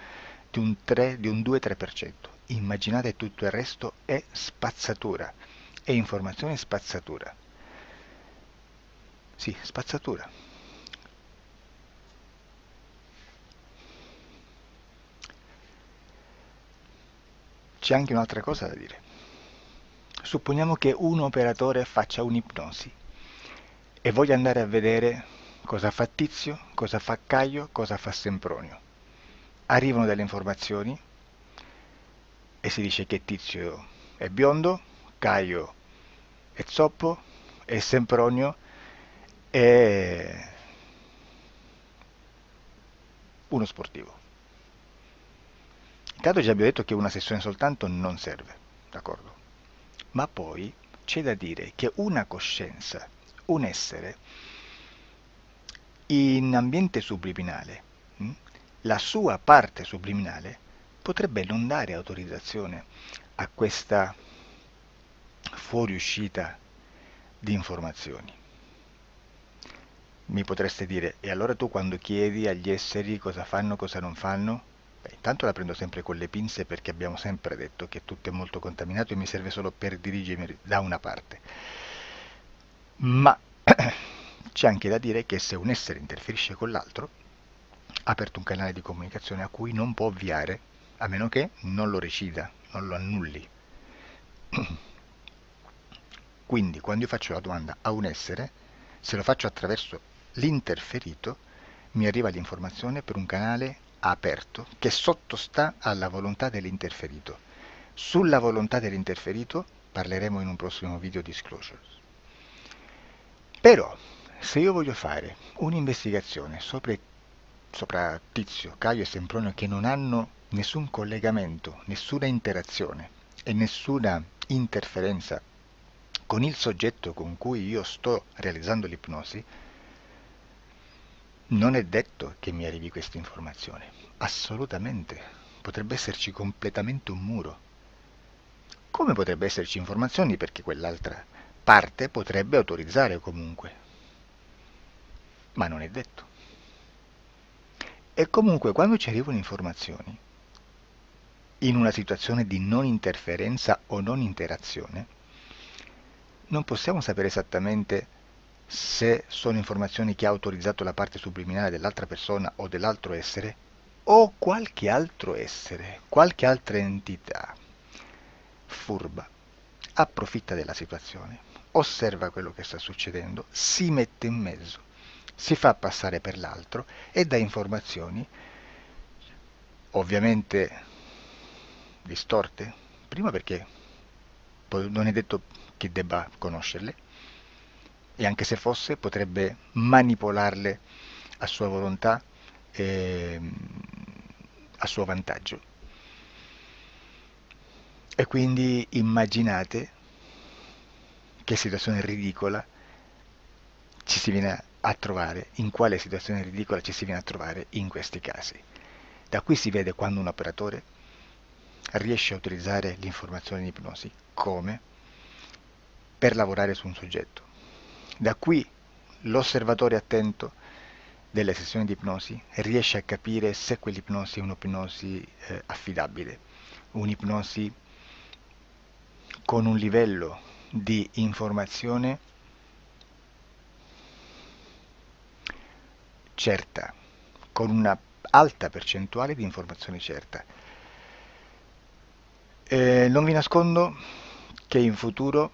di un 2-3%. Immaginate, tutto il resto è spazzatura, è informazione spazzatura. Sì, spazzatura. C'è anche un'altra cosa da dire. Supponiamo che un operatore faccia un'ipnosi e voglia andare a vedere cosa fa Tizio, cosa fa Caio, cosa fa Sempronio. Arrivano delle informazioni e si dice che Tizio è biondo, Caio è zoppo e Sempronio è uno sportivo. Intanto già abbiamo detto che una sessione soltanto non serve, d'accordo? Ma poi c'è da dire che una coscienza, un essere, in ambiente subliminale, la sua parte subliminale potrebbe non dare autorizzazione a questa fuoriuscita di informazioni. Mi potreste dire, e allora tu quando chiedi agli esseri cosa fanno, cosa non fanno? Beh, intanto la prendo sempre con le pinze, perché abbiamo sempre detto che tutto è molto contaminato e mi serve solo per dirigermi da una parte. Ma c'è anche da dire che se un essere interferisce con l'altro, ha aperto un canale di comunicazione a cui non può ovviare, a meno che non lo recida, non lo annulli. Quindi quando io faccio la domanda a un essere, se lo faccio attraverso l'interferito, mi arriva l'informazione per un canale aperto che sottostà alla volontà dell'interferito. Sulla volontà dell'interferito parleremo in un prossimo video disclosures. Però, se io voglio fare un'investigazione sopra Tizio, Caio e Sempronio, che non hanno nessun collegamento, nessuna interazione e nessuna interferenza con il soggetto con cui io sto realizzando l'ipnosi, non è detto che mi arrivi questa informazione. Assolutamente. Potrebbe esserci completamente un muro. Come potrebbe esserci informazioni, perché quell'altra parte potrebbe autorizzare comunque. Ma non è detto. E comunque quando ci arrivano informazioni, in una situazione di non interferenza o non interazione, non possiamo sapere esattamente se sono informazioni che ha autorizzato la parte subliminale dell'altra persona o dell'altro essere, o qualche altro essere, qualche altra entità furba, approfitta della situazione, osserva quello che sta succedendo, si mette in mezzo, si fa passare per l'altro e dà informazioni, ovviamente distorte, prima perché non è detto che debba conoscerle, e anche se fosse potrebbe manipolarle a sua volontà e a suo vantaggio. E quindi immaginate che situazione ridicola ci si viene a trovare, in quale situazione ridicola ci si viene a trovare in questi casi. Da qui si vede quando un operatore riesce a utilizzare l'informazione in ipnosi come per lavorare su un soggetto. Da qui l'osservatore attento delle sessioni di ipnosi riesce a capire se quell'ipnosi è un'ipnosi affidabile, un'ipnosi con un livello di informazione certa, con una alta percentuale di informazione certa. Non vi nascondo che in futuro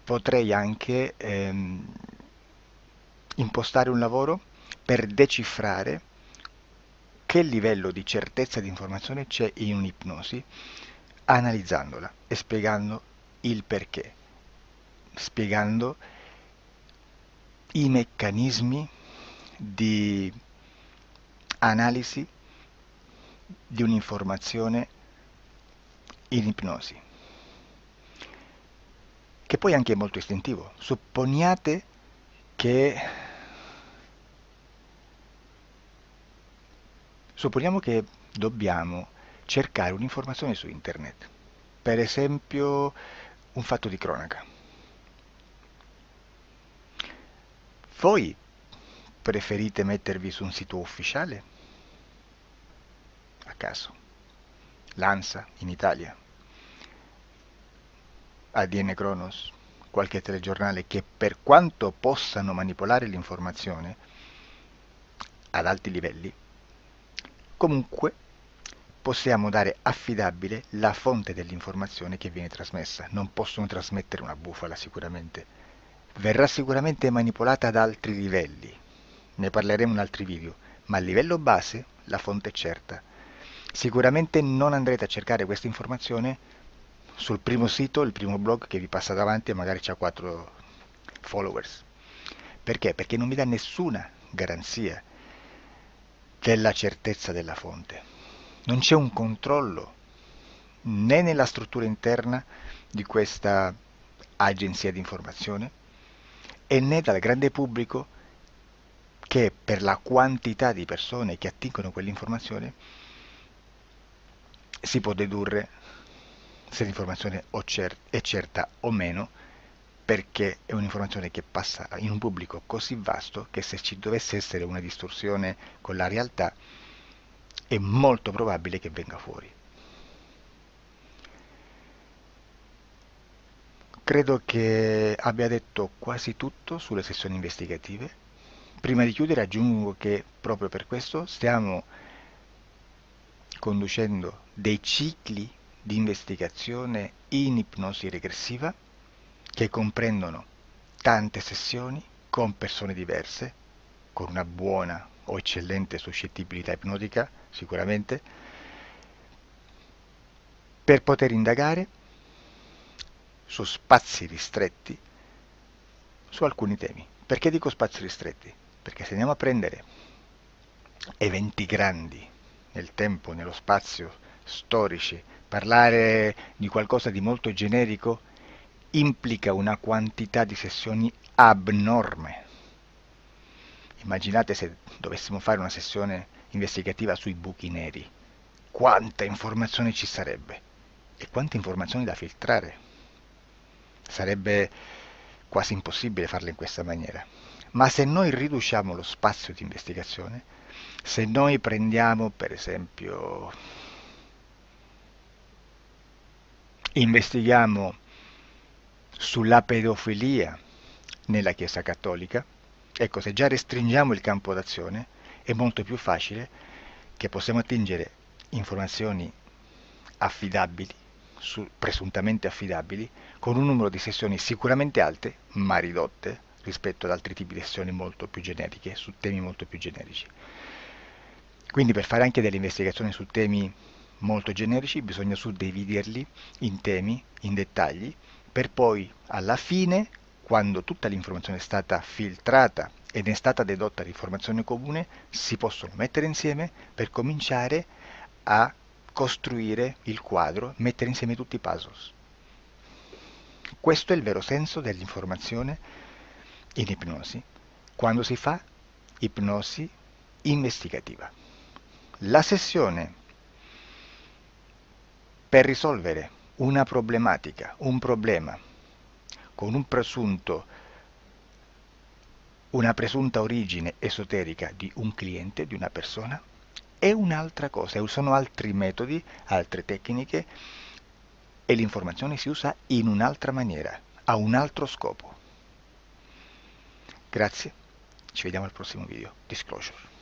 potrei anche impostare un lavoro per decifrare che livello di certezza di informazione c'è in un'ipnosi, analizzandola e spiegando il perché, spiegando i meccanismi di analisi di un'informazione in ipnosi, che poi anche è molto istintivo. Supponiamo che dobbiamo cercare un'informazione su internet, per esempio un fatto di cronaca. Voi preferite mettervi su un sito ufficiale? A caso. L'ANSA in Italia, ADN Kronos, qualche telegiornale che per quanto possano manipolare l'informazione ad alti livelli, comunque possiamo dare affidabile la fonte dell'informazione che viene trasmessa. Non possono trasmettere una bufala sicuramente. Verrà sicuramente manipolata ad altri livelli. Ne parleremo in altri video, ma a livello base la fonte è certa. Sicuramente non andrete a cercare questa informazione sul primo sito, il primo blog che vi passa davanti e magari c'ha 4 followers. Perché? Perché non vi dà nessuna garanzia della certezza della fonte. Non c'è un controllo né nella struttura interna di questa agenzia di informazione e né dal grande pubblico, che per la quantità di persone che attingono quell'informazione si può dedurre se l'informazione è certa o meno, perché è un'informazione che passa in un pubblico così vasto che se ci dovesse essere una distorsione con la realtà è molto probabile che venga fuori. Credo che abbia detto quasi tutto sulle sessioni investigative. Prima di chiudere aggiungo che proprio per questo stiamo conducendo dei cicli di investigazione in ipnosi regressiva che comprendono tante sessioni con persone diverse, con una buona o eccellente suscettibilità ipnotica sicuramente, per poter indagare su spazi ristretti su alcuni temi. Perché dico spazi ristretti? Perché se andiamo a prendere eventi grandi nel tempo, nello spazio, storici, parlare di qualcosa di molto generico implica una quantità di sessioni abnorme. Immaginate se dovessimo fare una sessione investigativa sui buchi neri, quanta informazione ci sarebbe e quante informazioni da filtrare. Sarebbe quasi impossibile farlo in questa maniera. Ma se noi riduciamo lo spazio di investigazione, se noi prendiamo per esempio Investighiamo sulla pedofilia nella Chiesa Cattolica. Ecco, se già restringiamo il campo d'azione, è molto più facile che possiamo attingere informazioni affidabili, presuntamente affidabili, con un numero di sessioni sicuramente alte, ma ridotte rispetto ad altri tipi di sessioni molto più generiche, su temi molto più generici. Quindi per fare anche delle investigazioni su temi molto generici bisogna suddividerli in temi, in dettagli, per poi alla fine, quando tutta l'informazione è stata filtrata ed è stata dedotta l'informazione comune, si possono mettere insieme per cominciare a costruire il quadro, mettere insieme tutti i puzzles. Questo è il vero senso dell'informazione in ipnosi, quando si fa ipnosi investigativa. La sessione per risolvere una problematica, un problema, con una presunta origine esoterica di un cliente, di una persona, è un'altra cosa, sono altri metodi, altre tecniche e l'informazione si usa in un'altra maniera, ha un altro scopo. Grazie, ci vediamo al prossimo video. Disclosure.